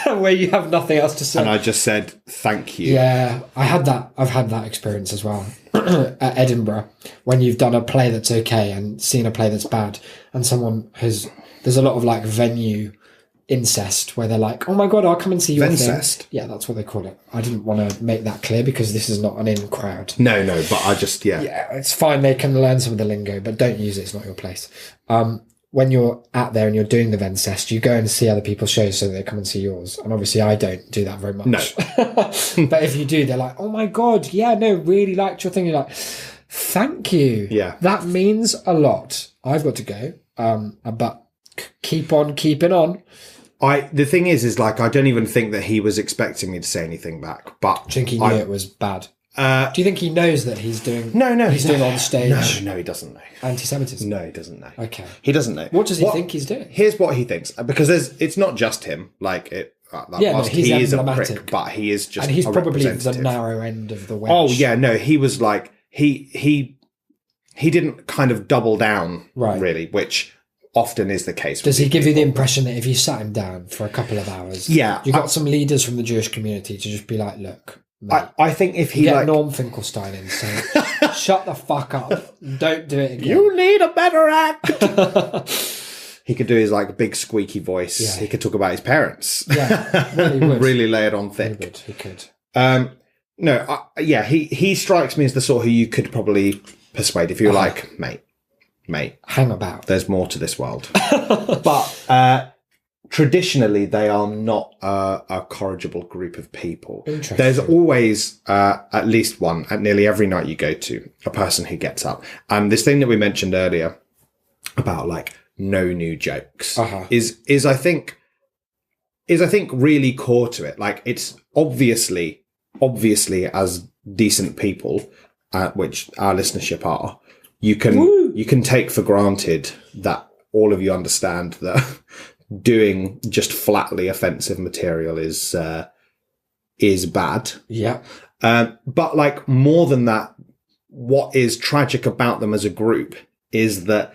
Speaker 1: Where you have nothing else to say.
Speaker 4: And I just said, thank you.
Speaker 1: Yeah, I've had that experience as well at Edinburgh, when you've done a play that's okay and seen a play that's bad, and there's a lot of like venue incest where they're like, oh my god, I'll come and see your
Speaker 4: Vencest?
Speaker 1: thing. Yeah, that's what they call it. I didn't want to make that clear because this is not an in crowd.
Speaker 4: No, but I just,
Speaker 1: Yeah, it's fine. They can learn some of the lingo, but don't use it. It's not your place. When you're out there and you're doing the Vencest, you go and see other people's shows so that they come and see yours. And obviously I don't do that very much.
Speaker 4: No.
Speaker 1: But if you do, they're like, oh my God, yeah, no, really liked your thing. You're like, thank you.
Speaker 4: Yeah.
Speaker 1: That means a lot. I've got to go. But keep on keeping on.
Speaker 4: The thing is like, I don't even think that he was expecting me to say anything back, but
Speaker 1: I think he knew it was bad. Do you think he knows that he's doing?
Speaker 4: No,
Speaker 1: he's doing on stage
Speaker 4: No, he doesn't know.
Speaker 1: anti-Semitism.
Speaker 4: No, he doesn't know.
Speaker 1: Okay.
Speaker 4: He doesn't know.
Speaker 1: What does he think he's doing?
Speaker 4: Here's what he thinks, because it's not just him. Like it.
Speaker 1: Yeah, no,
Speaker 4: whilst
Speaker 1: he's
Speaker 4: he is a
Speaker 1: emblematic.
Speaker 4: prick, but he is just.
Speaker 1: And he's
Speaker 4: a
Speaker 1: probably the
Speaker 4: representative.
Speaker 1: narrow end of the wedge.
Speaker 4: Oh yeah, no, he was like he didn't kind of double down,
Speaker 1: Right.
Speaker 4: really, which often is the case.
Speaker 1: Does
Speaker 4: with
Speaker 1: he give you the
Speaker 4: people.
Speaker 1: impression that if you sat him down for a couple of hours,
Speaker 4: Yeah,
Speaker 1: you got some leaders from the Jewish community to just be like, look, mate,
Speaker 4: I think if he
Speaker 1: get
Speaker 4: like
Speaker 1: Norm Finkelstein in, saying, shut the fuck up, don't do it again.
Speaker 4: you need a better act. He could do his like big squeaky voice.
Speaker 1: Yeah.
Speaker 4: He could talk about his parents.
Speaker 1: Yeah, well, he would.
Speaker 4: Really lay it on
Speaker 1: He
Speaker 4: thick.
Speaker 1: could.
Speaker 4: No, yeah, he strikes me as the sort who you could probably persuade if you're like, mate,
Speaker 1: Hang about.
Speaker 4: there's more to this world. But traditionally, they are not a corrigible group of people.
Speaker 1: Interesting.
Speaker 4: There's always at least one at nearly every night you go to, a person who gets up. And this thing that we mentioned earlier about like no new jokes is I think really core to it. Like it's obviously as decent people, which our listenership are, you can take for granted that all of you understand that doing just flatly offensive material is bad.
Speaker 1: Yeah.
Speaker 4: But like more than that, what is tragic about them as a group is that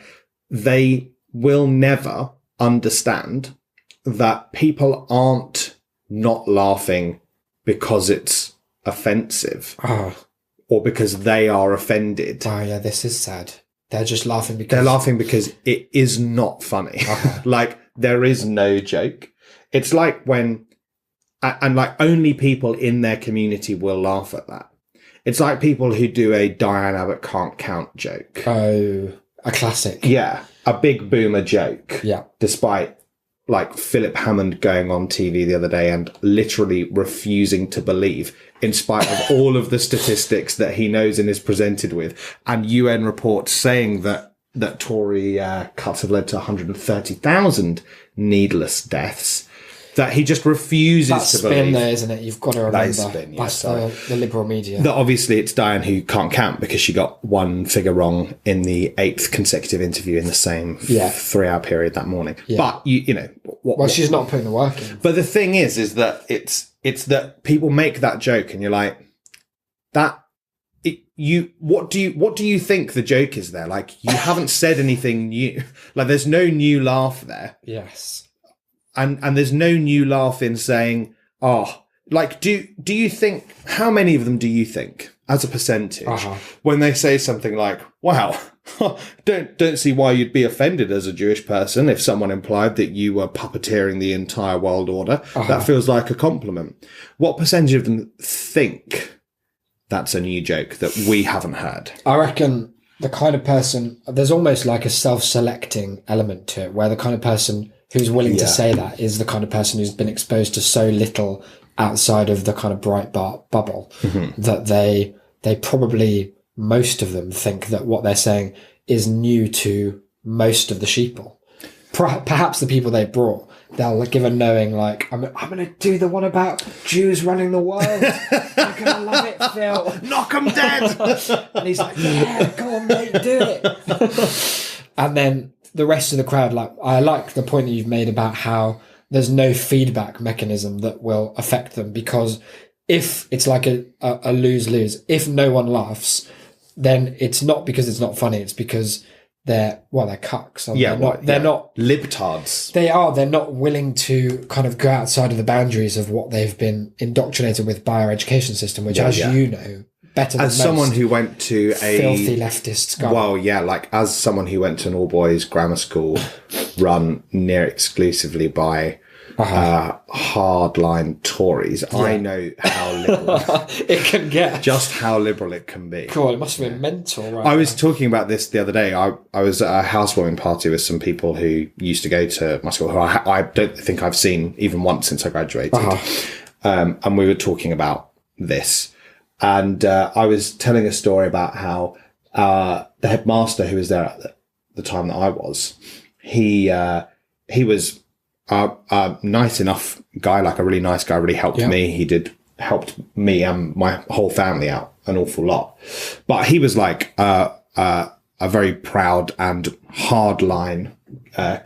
Speaker 4: they will never understand that people aren't not laughing because it's offensive or because they are offended.
Speaker 1: Oh, yeah, this is sad. They're just laughing because...
Speaker 4: They're laughing because it is not funny. Like, there is no joke. It's like when... And, like, only people in their community will laugh at that. It's like people who do a Diane Abbott can't count joke.
Speaker 1: Oh, a classic.
Speaker 4: Yeah, a big boomer joke.
Speaker 1: Yeah.
Speaker 4: Despite, like, Philip Hammond going on TV the other day and literally refusing to believe, in spite of all of the statistics that he knows and is presented with, and UN reports saying that Tory cuts have led to 130,000 needless deaths, that he just refuses
Speaker 1: That's
Speaker 4: to
Speaker 1: spin
Speaker 4: believe.
Speaker 1: there, isn't it? You've got to remember.
Speaker 4: That is spin, yeah,
Speaker 1: That's
Speaker 4: sorry.
Speaker 1: the liberal media.
Speaker 4: That obviously it's Diane who can't count because she got one figure wrong in the 8th consecutive interview in the same 3-hour period that morning.
Speaker 1: Yeah.
Speaker 4: But you know,
Speaker 1: Well, she's not putting the work in.
Speaker 4: But the thing is that it's that people make that joke and you're like, what do you think the joke is there? Like, you haven't said anything new. Like, there's no new laugh there.
Speaker 1: Yes.
Speaker 4: And there's no new laugh in saying, like, do you think, how many of them do you think, as a percentage, when they say something like, wow, don't see why you'd be offended as a Jewish person if someone implied that you were puppeteering the entire world order. That feels like a compliment. What percentage of them think that's a new joke that we haven't heard?
Speaker 1: I reckon the kind of person, there's almost like a self-selecting element to it, where the kind of person who's willing to say that is the kind of person who's been exposed to so little outside of the kind of Breitbart bubble that they probably, most of them, think that what they're saying is new to most of the sheeple. Perhaps the people they brought, they'll give a knowing like, I'm going to do the one about Jews running the world. You're going to love it, Phil.
Speaker 4: Knock 'em dead!
Speaker 1: And he's like, yeah, go on, mate, do it. And then the rest of the crowd, like, I like the point that you've made about how there's no feedback mechanism that will affect them, because if it's like a lose-lose, if no one laughs, then it's not because it's not funny, it's because they're cucks. They're not
Speaker 4: libtards.
Speaker 1: They're not willing to kind of go outside of the boundaries of what they've been indoctrinated with by our education system, which, you know better than
Speaker 4: as someone who went to a
Speaker 1: filthy leftist school.
Speaker 4: Well, yeah, like as someone who went to an all-boys grammar school run near exclusively by hardline Tories, I know how liberal
Speaker 1: it can get.
Speaker 4: Just how liberal it can be.
Speaker 1: Cool, it must have been mental, right?
Speaker 4: I was talking about this the other day. I was at a housewarming party with some people who used to go to my school, who I don't think I've seen even once since I graduated. And we were talking about this. And I was telling a story about how the headmaster who was there at the time that I was, he was a nice enough guy, like a really nice guy, really helped me. He helped me and my whole family out an awful lot. But he was like a very proud and hardline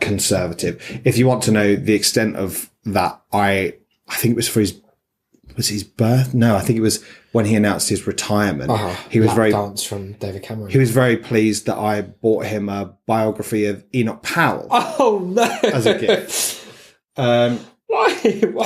Speaker 4: conservative. If you want to know the extent of that, I think it was for his birth? No, I think it was when he announced his retirement. He was very
Speaker 1: dance from David Cameron.
Speaker 4: He was very pleased that I bought him a biography of Enoch Powell.
Speaker 1: Oh no!
Speaker 4: As a gift.
Speaker 1: Why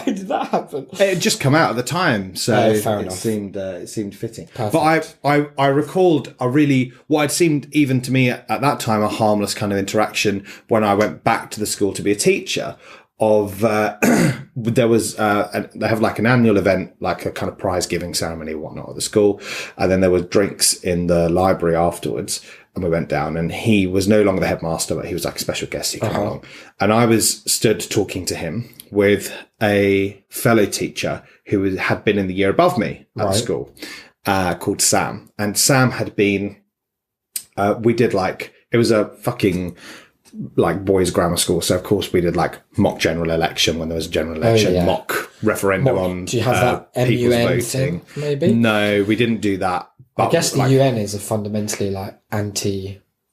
Speaker 1: did that happen?
Speaker 4: It had just come out at the time, so
Speaker 1: fair
Speaker 4: it
Speaker 1: enough.
Speaker 4: seemed fitting.
Speaker 1: Perfect.
Speaker 4: But I recalled what had seemed even to me at that time a harmless kind of interaction when I went back to the school to be a teacher. There was they have like an annual event, like a kind of prize giving ceremony and whatnot at the school, and then there was drinks in the library afterwards. And we went down, and he was no longer the headmaster, but he was like a special guest. He came along, and I was stood talking to him with a fellow teacher who had been in the year above me at the school, called Sam. And Sam had been. We did it was a fucking boys' grammar school, so of course we did mock general election when there was a general election, mock referendum on.
Speaker 1: Do you have that
Speaker 4: people's
Speaker 1: MUN
Speaker 4: voting?
Speaker 1: thing? Maybe.
Speaker 4: No, we didn't do that. But
Speaker 1: I guess the UN is a fundamentally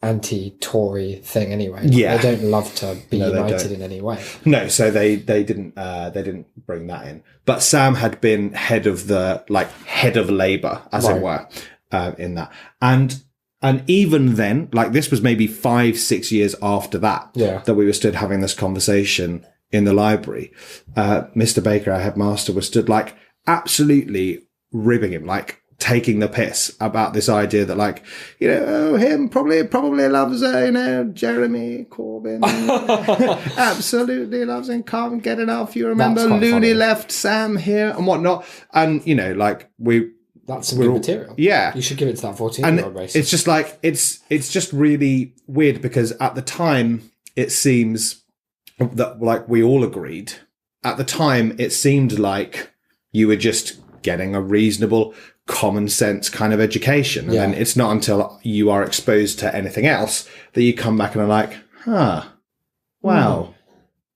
Speaker 1: anti-Tory thing anyway. They don't love to be united in any way.
Speaker 4: No, so they didn't bring that in. But Sam had been head of Labour, as it were, in that. And even then, this was maybe 5-6 years after that, that we were stood having this conversation in the library. Mr. Baker, our headmaster, was stood absolutely ribbing him, taking the piss about this idea that him probably loves Jeremy Corbyn. Absolutely loves him, can't get enough. You remember Looney left Sam here and whatnot. And
Speaker 1: that's some good material.
Speaker 4: Yeah.
Speaker 1: You should give it to that 14-year-old race.
Speaker 4: It's just it's just really weird because at the time it seems that we all agreed. At the time it seemed like you were just getting a reasonable common sense kind of education. And then it's not until you are exposed to anything else that you come back and are wow,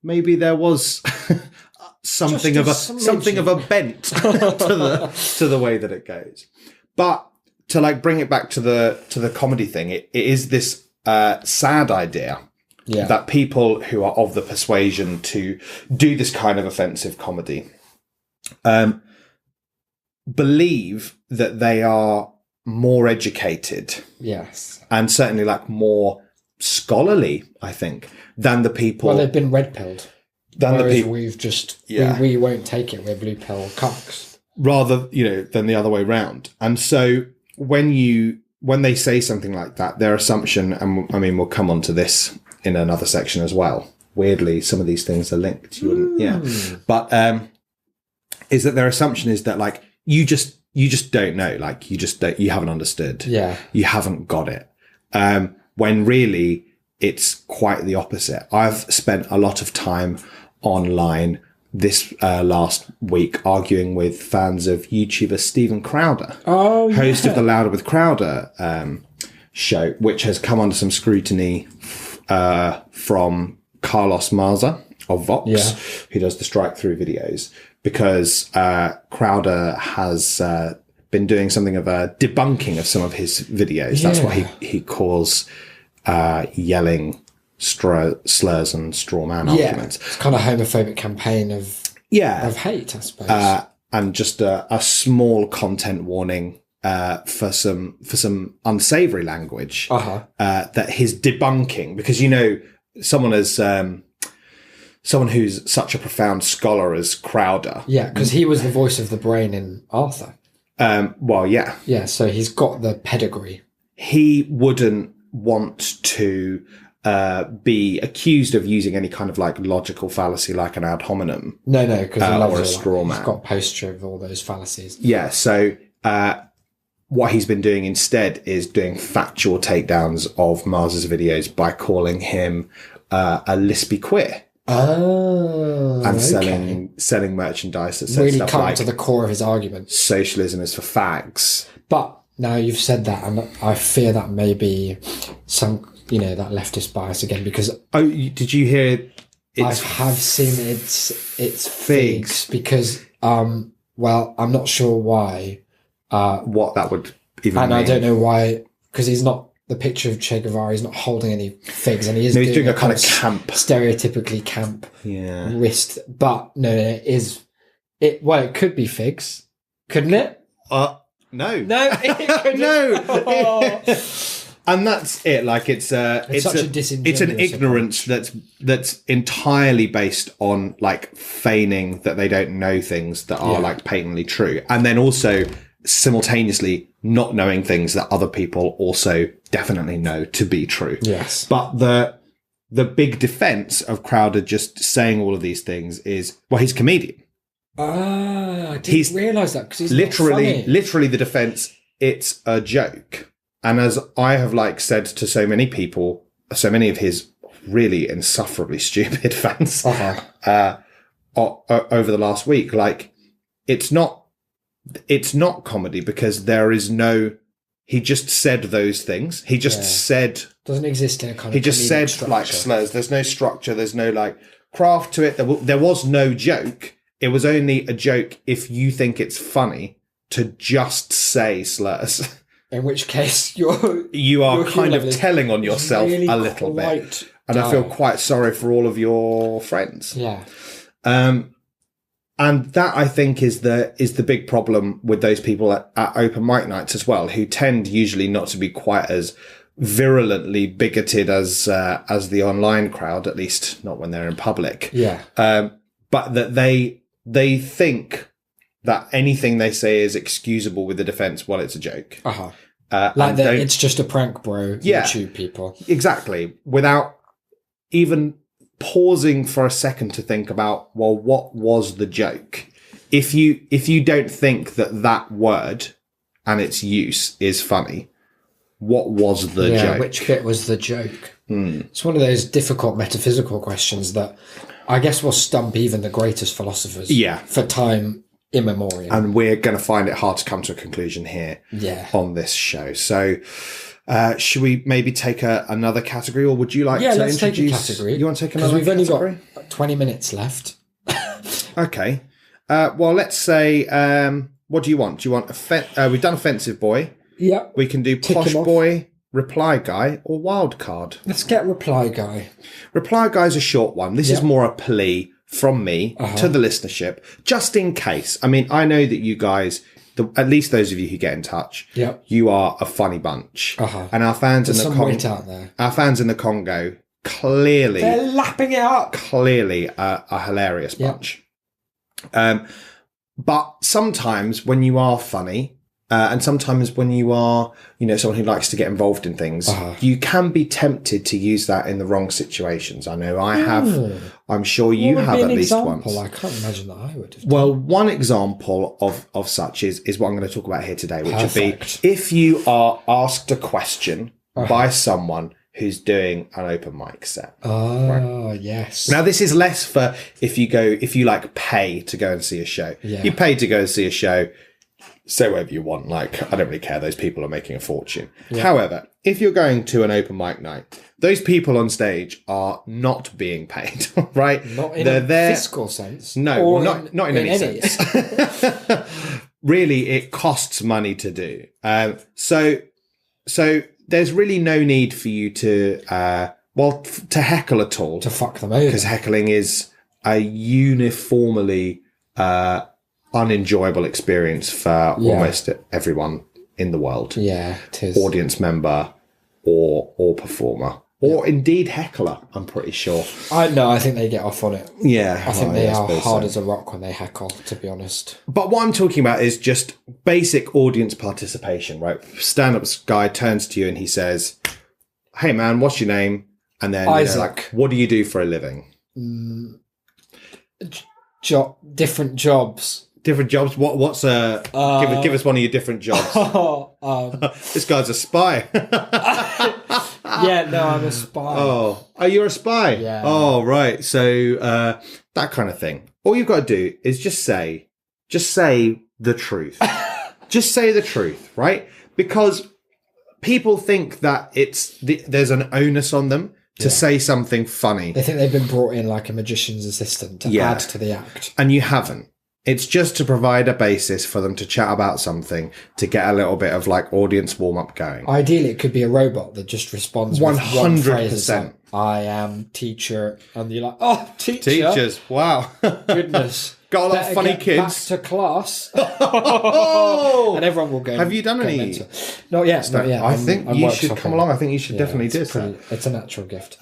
Speaker 4: maybe there was something of a bent to the way that it goes. But to bring it back to the comedy thing, it is this sad idea that people who are of the persuasion to do this kind of offensive comedy believe that they are more educated.
Speaker 1: Yes.
Speaker 4: And certainly more scholarly, I think, than the people.
Speaker 1: Well, they've been red-pilled.
Speaker 4: Than the people.
Speaker 1: We've just, we won't take it. We're blue-pill cocks.
Speaker 4: Rather, than the other way round. And so when you when they say something like that, their assumption, and I mean, we'll come on to this in another section as well. Weirdly, some of these things are linked. You wouldn't, yeah. But is that their assumption is that like you just don't know, like you haven't understood.
Speaker 1: Yeah.
Speaker 4: You haven't got it. When really it's quite the opposite. I've spent a lot of time online this last week arguing with fans of YouTuber Steven Crowder, host of the Louder with Crowder show, which has come under some scrutiny from Carlos Maza of Vox, who does the strike through videos, because Crowder has been doing something of a debunking of some of his videos. That's what he calls yelling slurs and straw man arguments.
Speaker 1: It's kind of homophobic campaign of hate, I suppose.
Speaker 4: And just a small content warning for some unsavory language that his debunking, because someone who's such a profound scholar as Crowder.
Speaker 1: Yeah, because he was the voice of the brain in Arthur.
Speaker 4: Well, yeah.
Speaker 1: Yeah, so he's got the pedigree.
Speaker 4: He wouldn't want to be accused of using any kind of like logical fallacy like an ad hominem.
Speaker 1: No, because he loves
Speaker 4: or a
Speaker 1: it.
Speaker 4: straw man.
Speaker 1: He's got a poster of all those fallacies.
Speaker 4: Yeah, so what he's been doing instead is doing factual takedowns of Mars's videos by calling him a lispy queer.
Speaker 1: Oh,
Speaker 4: and selling merchandise that says
Speaker 1: really
Speaker 4: stuff
Speaker 1: come
Speaker 4: like
Speaker 1: to the core of his argument.
Speaker 4: Socialism is for fags.
Speaker 1: But now you've said that, and I fear that may be some, that leftist bias again, because
Speaker 4: did you hear?
Speaker 1: I have seen it's figs because well, I'm not sure why.
Speaker 4: What that would even
Speaker 1: and
Speaker 4: mean.
Speaker 1: I don't know why, because he's not. The picture of Che Guevara, he's not holding any figs, and he's
Speaker 4: doing a kind of camp,
Speaker 1: stereotypically camp wrist. But no, it is it. Well, it could be figs, couldn't it?
Speaker 4: No,
Speaker 1: it
Speaker 4: no. And that's it. Like it's an ignorance that's entirely based on like feigning that they don't know things that are like patently true, and then also simultaneously not knowing things that other people also definitely know to be true.
Speaker 1: Yes.
Speaker 4: But the big defense of Crowder just saying all of these things is, well, he's a comedian.
Speaker 1: I didn't realise that, because he's
Speaker 4: literally the defense, it's a joke. And as I have like said to so many people, so many of his really insufferably stupid fans over the last week, like it's not comedy, because there is no, he just said those things. He just said,
Speaker 1: doesn't exist in a kind of,
Speaker 4: he just said
Speaker 1: structure.
Speaker 4: Like slurs. There's no structure. There's no like craft to it. There was no joke. It was only a joke if you think it's funny to just say slurs.
Speaker 1: In which case
Speaker 4: you are kind of telling on yourself
Speaker 1: really
Speaker 4: a little bit. And I feel quite sorry for all of your friends.
Speaker 1: Yeah.
Speaker 4: And that, I think, is the big problem with those people at open mic nights as well, who tend usually not to be quite as virulently bigoted as the online crowd, at least not when they're in public.
Speaker 1: Yeah.
Speaker 4: But that they think that anything they say is excusable with the defense while it's a joke.
Speaker 1: Like that it's just a prank, bro. YouTube people. Exactly.
Speaker 4: Without even pausing for a second to think about, well, what was the joke? If you don't think that word and its use is funny, what was the joke?
Speaker 1: Which bit was the joke? It's one of those difficult metaphysical questions that I guess will stump even the greatest philosophers for time immemorial.
Speaker 4: And we're going to find it hard to come to a conclusion here on this show. So should we maybe take another category, or would you like to
Speaker 1: let's
Speaker 4: introduce?
Speaker 1: Take a category.
Speaker 4: You want to take another category?
Speaker 1: Because we've only got 20 minutes left.
Speaker 4: Okay. Well, let's say, what do you want? Do you want we've done offensive boy.
Speaker 1: Yeah.
Speaker 4: We can do posh boy, reply guy, or wild card.
Speaker 1: Let's get reply guy.
Speaker 4: Reply guy is a short one. This is more a plea from me to the listenership, just in case. I mean, I know that you guys, at least those of you who get in touch, you are a funny bunch. And our fans in the
Speaker 1: Congo, out there.
Speaker 4: Our fans in the Congo, clearly,
Speaker 1: they're lapping it up.
Speaker 4: Clearly, a hilarious bunch. But sometimes when you are funny, And sometimes when you are, someone who likes to get involved in things, you can be tempted to use that in the wrong situations. I know I have. I'm sure you have at least once.
Speaker 1: I can't imagine that I would have.
Speaker 4: Well, one example of such is what I'm going to talk about here today, which would be if you are asked a question by someone who's doing an open mic set.
Speaker 1: Oh, yes.
Speaker 4: Now, this is less for if you like pay to go and see a show.
Speaker 1: Yeah.
Speaker 4: You pay to go and see a show. Say whatever you want. Like, I don't really care. Those people are making a fortune. Yeah. However, if you're going to an open mic night, those people on stage are not being paid, right?
Speaker 1: Not in a fiscal sense.
Speaker 4: No, not in any sense. Really, it costs money to do. So there's really no need for you to heckle at all.
Speaker 1: To fuck them over.
Speaker 4: Because heckling is a uniformly unenjoyable experience for almost everyone in the world.
Speaker 1: Yeah, it is.
Speaker 4: Audience member or performer. Or indeed heckler, I'm pretty sure.
Speaker 1: I think they get off on it.
Speaker 4: Yeah.
Speaker 1: I think they are hard as a rock when they heckle, to be honest.
Speaker 4: But what I'm talking about is just basic audience participation, right? Stand-up guy turns to you and he says, "Hey man, what's your name?" And then,
Speaker 1: Isaac.
Speaker 4: What do you do for a living?
Speaker 1: Different jobs.
Speaker 4: Different jobs? What's give us one of your different jobs. This guy's a spy.
Speaker 1: Yeah, no, I'm a spy.
Speaker 4: Oh, you're a spy?
Speaker 1: Yeah.
Speaker 4: Oh, right. So that kind of thing. All you've got to do is just say the truth. Just say the truth, right? Because people think that there's an onus on them to say something funny.
Speaker 1: They think they've been brought in like a magician's assistant to add to the act.
Speaker 4: And you haven't. It's just to provide a basis for them to chat about something, to get a little bit of like audience warm up going.
Speaker 1: Ideally, it could be a robot that just responds
Speaker 4: 100%.
Speaker 1: I am teacher. And you're like, oh, teacher.
Speaker 4: Teachers, wow.
Speaker 1: Goodness.
Speaker 4: Got a lot of funny kids.
Speaker 1: Back to class. And everyone will go.
Speaker 4: Have you done any?
Speaker 1: Mental. Not yet. Not yet.
Speaker 4: I think you should come along. I think you should definitely do that.
Speaker 1: It's a natural gift.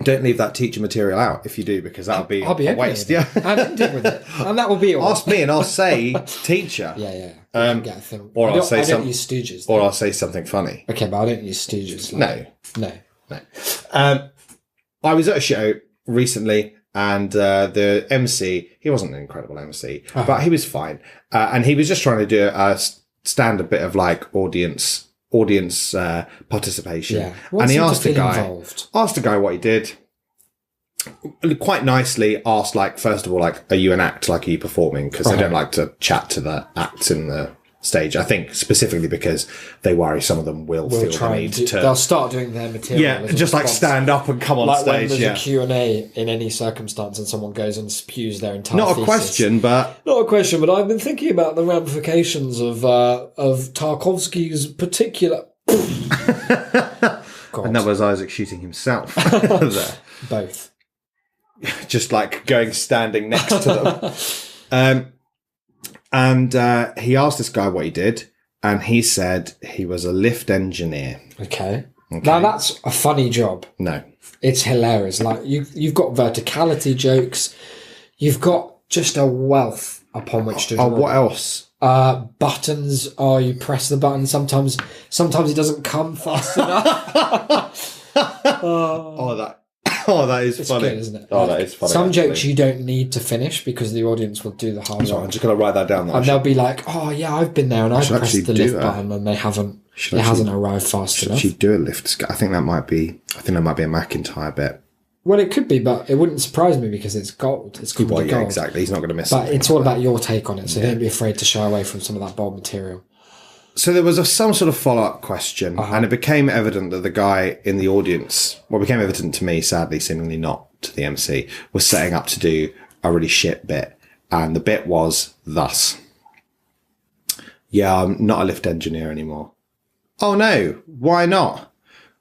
Speaker 4: Don't leave that teacher material out if you do, because that'll be a waste. Yeah,
Speaker 1: I'm ending with it, and that will be all.
Speaker 4: Ask me, and I'll say teacher.
Speaker 1: Yeah.
Speaker 4: Get a thing. Or I'll say something.
Speaker 1: I don't use Stooges.
Speaker 4: Or I'll say something funny.
Speaker 1: Okay, but I don't use Stooges.
Speaker 4: No. I was at a show recently, and the MC, he wasn't an incredible MC, but he was fine, and he was just trying to do a standard bit of like audience participation.
Speaker 1: Yeah.
Speaker 4: And he asked the guy what he did. Quite nicely asked, like, first of all, like, are you an act? Like, are you performing? Because they don't like to chat to the acts in the stage. I think specifically because they worry some of them will feel the need to.
Speaker 1: They'll start doing their material.
Speaker 4: Yeah, just like stand up and come on
Speaker 1: like
Speaker 4: stage.
Speaker 1: When there's a Q&A in any circumstance and someone goes and spews their entire
Speaker 4: Not a
Speaker 1: thesis.
Speaker 4: question, but
Speaker 1: I've been thinking about the ramifications of Tarkovsky's particular.
Speaker 4: And that was Isaac shooting himself there.
Speaker 1: Both.
Speaker 4: Just like standing next to them. And he asked this guy what he did, and he said he was a lift engineer.
Speaker 1: Okay. Now that's a funny job.
Speaker 4: No.
Speaker 1: It's hilarious. Like you've got verticality jokes. You've got just a wealth upon which to draw.
Speaker 4: What else?
Speaker 1: Buttons. You press the button. Sometimes it doesn't come fast enough.
Speaker 4: That is funny.
Speaker 1: Good, isn't it?
Speaker 4: That is funny.
Speaker 1: Some jokes you don't need to finish because the audience will do the hard work.
Speaker 4: I'm just going to write that down.
Speaker 1: And they'll be like, "Oh yeah, I've been there and I pressed the lift button and they haven't. It hasn't arrived fast enough."
Speaker 4: Should do a lift? I think that might be a McIntyre bit.
Speaker 1: Well, it could be, but it wouldn't surprise me because it's gold. It's called gold.
Speaker 4: Yeah, exactly. He's not going to miss it.
Speaker 1: But it's all about your take on it, so don't be afraid to shy away from some of that bold material.
Speaker 4: So there was some sort of follow-up question, and it became evident that the guy in the audience, well, it became evident to me, sadly, seemingly not to the MC, was setting up to do a really shit bit. And the bit was thus. Yeah, I'm not a lift engineer anymore. Oh no, why not?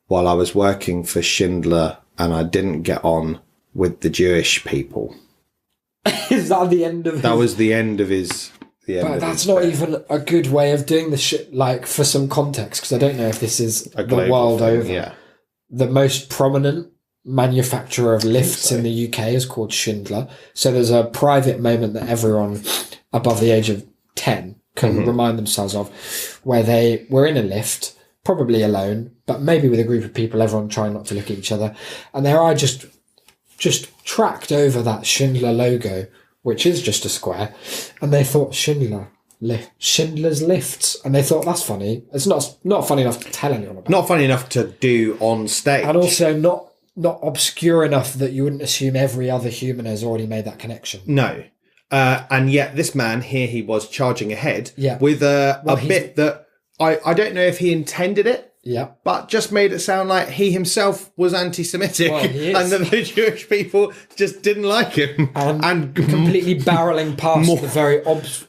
Speaker 4: Well, I was working for Schindler and I didn't get on with the Jewish people.
Speaker 1: Is that the end of
Speaker 4: That was the end of his...
Speaker 1: But that's not even a good way of doing the shit, like, for some context, because I don't know if this is the world over.
Speaker 4: Yeah.
Speaker 1: The most prominent manufacturer of lifts in the UK is called Schindler. So there's a private moment that everyone above the age of 10 can remind themselves of, where they were in a lift, probably alone, but maybe with a group of people, everyone trying not to look at each other, and their eye just tracked over that Schindler logo, which is just a square, and they thought Schindler's Lifts, and they thought that's funny. It's not funny enough to tell anyone about.
Speaker 4: Not funny enough to do on stage.
Speaker 1: And also not obscure enough that you wouldn't assume every other human has already made that connection.
Speaker 4: No. And yet this man here, he was charging ahead
Speaker 1: Yeah.
Speaker 4: with a bit that I don't know if he intended it,
Speaker 1: Yeah.
Speaker 4: but just made it sound like he himself was anti-Semitic,
Speaker 1: Well, he is.
Speaker 4: and that the Jewish people just didn't like him.
Speaker 1: And completely barreling past the very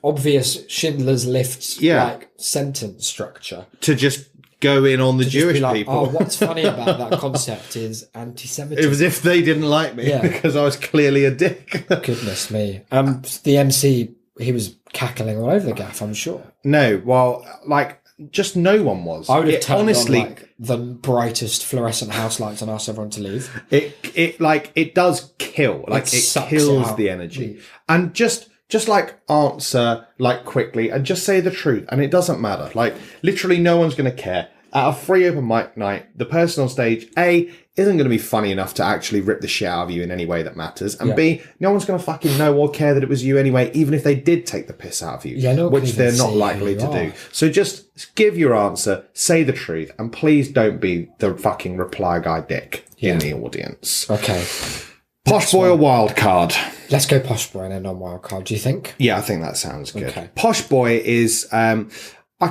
Speaker 1: obvious Schindler's Lifts like sentence structure.
Speaker 4: to just go in on the
Speaker 1: Just
Speaker 4: Jewish
Speaker 1: be like,
Speaker 4: people.
Speaker 1: oh, what's funny about that concept is anti-Semitism.
Speaker 4: It was if they didn't like me
Speaker 1: Yeah.
Speaker 4: because I was clearly a dick.
Speaker 1: Goodness me. The MC, he was cackling all over the gaff, I'm sure.
Speaker 4: No, well, like, just no one was.
Speaker 1: I would have
Speaker 4: It
Speaker 1: turned
Speaker 4: honestly,
Speaker 1: on like the brightest fluorescent house lights and asked everyone to leave.
Speaker 4: it does kill. Like,
Speaker 1: It
Speaker 4: it
Speaker 1: sucks
Speaker 4: kills
Speaker 1: it out.
Speaker 4: the energy. And just like answer like quickly and just say the truth. And it doesn't matter. Like, literally no one's going to care. At a free open mic night, the person on stage, A, isn't going to be funny enough to actually rip the shit out of you in any way that matters. And
Speaker 1: Yeah.
Speaker 4: B, no one's going to fucking know or care that it was you anyway, even if they did take the piss out of you.
Speaker 1: Yeah, no one
Speaker 4: which
Speaker 1: can
Speaker 4: they're
Speaker 1: even
Speaker 4: not
Speaker 1: see
Speaker 4: likely
Speaker 1: who
Speaker 4: to
Speaker 1: you
Speaker 4: do.
Speaker 1: are.
Speaker 4: So just give your answer, say the truth, and please don't be the fucking reply guy dick in the audience.
Speaker 1: Okay.
Speaker 4: Posh boy or wild card?
Speaker 1: Let's go Posh Boy and end on Wildcard. Do you think?
Speaker 4: Yeah, I think that sounds good.
Speaker 1: Okay.
Speaker 4: Posh boy is a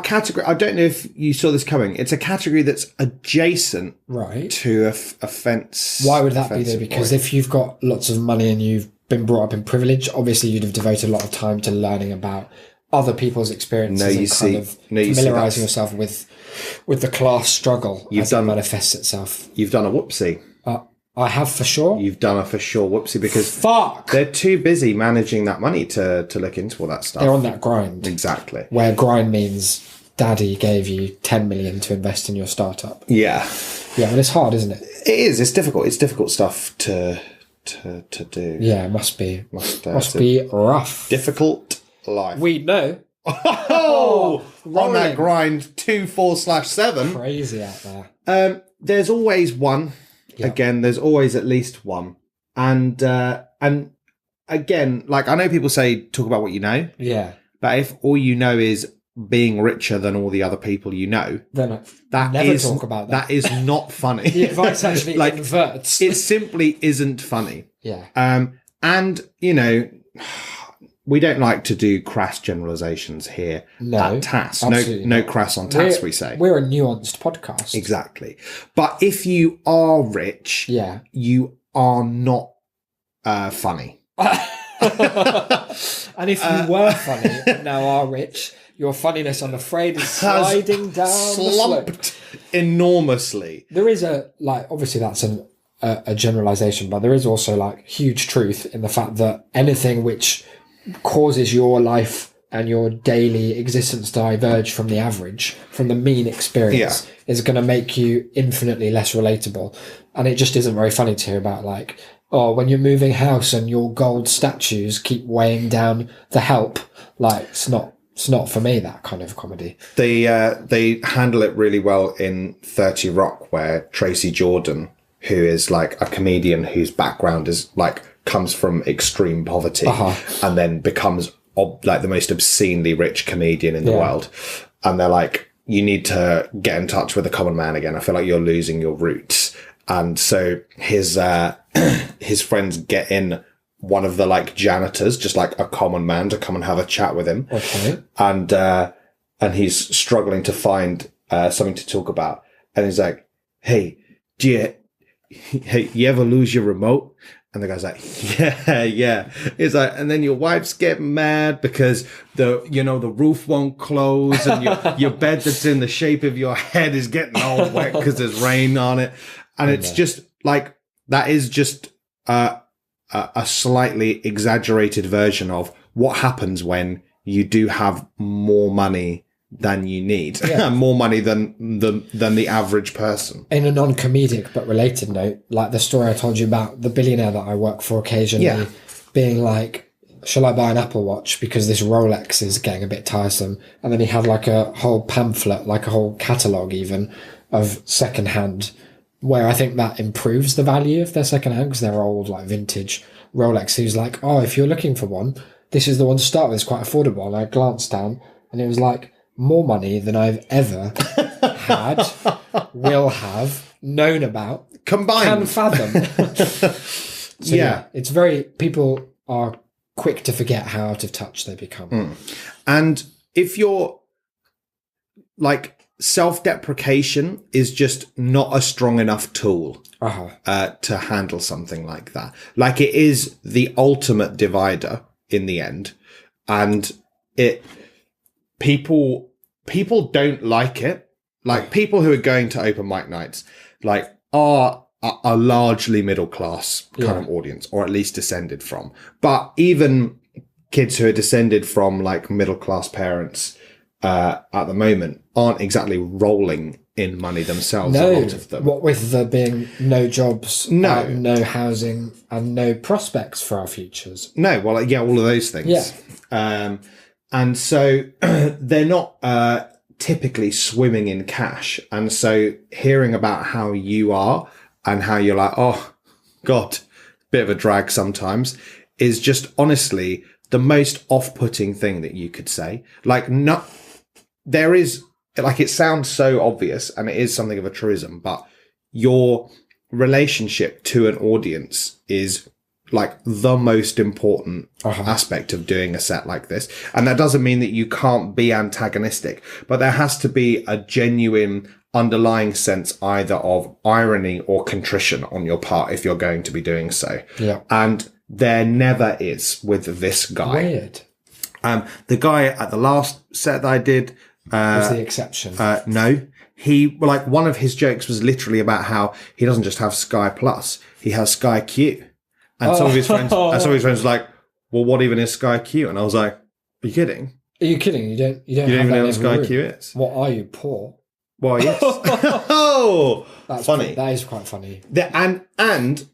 Speaker 4: category. I don't know if you saw this coming. It's a category that's adjacent
Speaker 1: Right.
Speaker 4: to offense.
Speaker 1: Why would that be though?
Speaker 4: offensive
Speaker 1: Because
Speaker 4: boy.
Speaker 1: if you've got lots of money and you've been brought up in privilege, obviously you'd have devoted a lot of time to learning about other people's experiences
Speaker 4: No, you
Speaker 1: and
Speaker 4: see-
Speaker 1: kind of
Speaker 4: no, you see,
Speaker 1: familiarising
Speaker 4: that's-
Speaker 1: yourself with the class struggle as
Speaker 4: done-
Speaker 1: it manifests itself.
Speaker 4: You've done a whoopsie.
Speaker 1: I have for sure.
Speaker 4: You've done a for sure whoopsie because
Speaker 1: Fuck!
Speaker 4: they're too busy managing that money to look into all that stuff.
Speaker 1: They're on that grind.
Speaker 4: Exactly.
Speaker 1: Where grind means daddy gave you 10 million to invest in your startup.
Speaker 4: Yeah.
Speaker 1: Yeah, but it's hard, isn't it?
Speaker 4: It is. It's difficult. It's difficult stuff to do.
Speaker 1: Yeah, it must be.
Speaker 4: It's
Speaker 1: Must
Speaker 4: a
Speaker 1: be rough.
Speaker 4: difficult life.
Speaker 1: We know.
Speaker 4: Oh, on
Speaker 1: rolling.
Speaker 4: that grind 2/4/7.
Speaker 1: Crazy out there.
Speaker 4: There's always one. Again, there's always at least one. And again, like I know people say talk about what you know,
Speaker 1: Yeah.
Speaker 4: but if all you know is being richer than all the other people you know,
Speaker 1: Then
Speaker 4: that
Speaker 1: never
Speaker 4: is
Speaker 1: talk about that.
Speaker 4: That is not funny.
Speaker 1: The advice actually
Speaker 4: like
Speaker 1: inverts.
Speaker 4: it simply isn't funny.
Speaker 1: Yeah.
Speaker 4: And you know, we don't like to do crass generalizations here
Speaker 1: No,
Speaker 4: at TAS.
Speaker 1: absolutely
Speaker 4: No
Speaker 1: not.
Speaker 4: crass on TAS, we say.
Speaker 1: We're a nuanced podcast.
Speaker 4: Exactly. But if you are rich,
Speaker 1: Yeah.
Speaker 4: you are not funny.
Speaker 1: And if you were funny and now are rich, your funniness, I'm afraid, is sliding down the slope.
Speaker 4: Slumped enormously.
Speaker 1: There is obviously that's a generalization, but there is also like huge truth in the fact that anything which causes your life and your daily existence to diverge from the average, from the mean experience, is going to make you infinitely less relatable. And it just isn't very funny to hear about, like, oh, when you're moving house and your gold statues keep weighing down the help. Like, it's not for me, that kind of comedy.
Speaker 4: They handle it really well in 30 Rock, where Tracy Jordan, who is like a comedian whose background is like comes from extreme poverty and then becomes like the most obscenely rich comedian in the world. And they're like, you need to get in touch with the common man again. I feel like you're losing your roots. And so his friends get in one of the like janitors, just like a common man, to come and have a chat with him.
Speaker 1: Okay.
Speaker 4: And he's struggling to find something to talk about. And he's like, hey, you ever lose your remote? And the guy's like, yeah. He's like, and then your wife's getting mad because the roof won't close and your bed that's in the shape of your head is getting all wet because there's rain on it. And it's just like, that is just a slightly exaggerated version of what happens when you do have more money than you need, more money than the average person.
Speaker 1: In a non-comedic but related note, like the story I told you about the billionaire that I work for occasionally being like, shall I buy an Apple Watch because this Rolex is getting a bit tiresome? And then he had like a whole pamphlet, like a whole catalogue even, of secondhand, where I think that improves the value of their secondhand because they're old, like vintage Rolex. He was like, oh, if you're looking for one, this is the one to start with. It's quite affordable. And I glanced down and it was like more money than I've ever had, will have, known about,
Speaker 4: Combined.
Speaker 1: can fathom. So
Speaker 4: Yeah.
Speaker 1: it's very, people are quick to forget how out of touch they become.
Speaker 4: And if you're like, self-deprecation is just not a strong enough tool to handle something like that. Like, it is the ultimate divider in the end, and people don't like it. Like, people who are going to open mic nights, like, are a largely middle class kind of audience, or at least descended from. But even kids who are descended from like middle class parents at the moment aren't exactly rolling in money themselves. A lot of them.
Speaker 1: What with there being no jobs,
Speaker 4: No.
Speaker 1: no housing, and no prospects for our futures.
Speaker 4: No, well, yeah, all of those things.
Speaker 1: Yeah.
Speaker 4: And so they're not typically swimming in cash. And so hearing about how you are and how you're like, oh, God, bit of a drag sometimes, is just honestly the most off-putting thing that you could say. Like, there is, like, it sounds so obvious and it is something of a truism, but your relationship to an audience is like the most important aspect of doing a set like this. And that doesn't mean that you can't be antagonistic, but there has to be a genuine underlying sense either of irony or contrition on your part if you're going to be doing so.
Speaker 1: Yeah.
Speaker 4: And there never is with this guy.
Speaker 1: Weird.
Speaker 4: The guy at the last set that I did,
Speaker 1: Was the exception.
Speaker 4: no, he, like, one of his jokes was literally about how he doesn't just have Sky Plus, he has Sky Q. And some of his friends, were like, well, what even is Sky Q? And I was like, are you kidding?
Speaker 1: Are you kidding? You don't
Speaker 4: You don't
Speaker 1: have
Speaker 4: even
Speaker 1: that
Speaker 4: know
Speaker 1: in
Speaker 4: what
Speaker 1: every
Speaker 4: Sky
Speaker 1: room.
Speaker 4: Q is?
Speaker 1: What are you, poor?
Speaker 4: Well, yes. Oh,
Speaker 1: That's
Speaker 4: funny.
Speaker 1: That is quite funny.
Speaker 4: And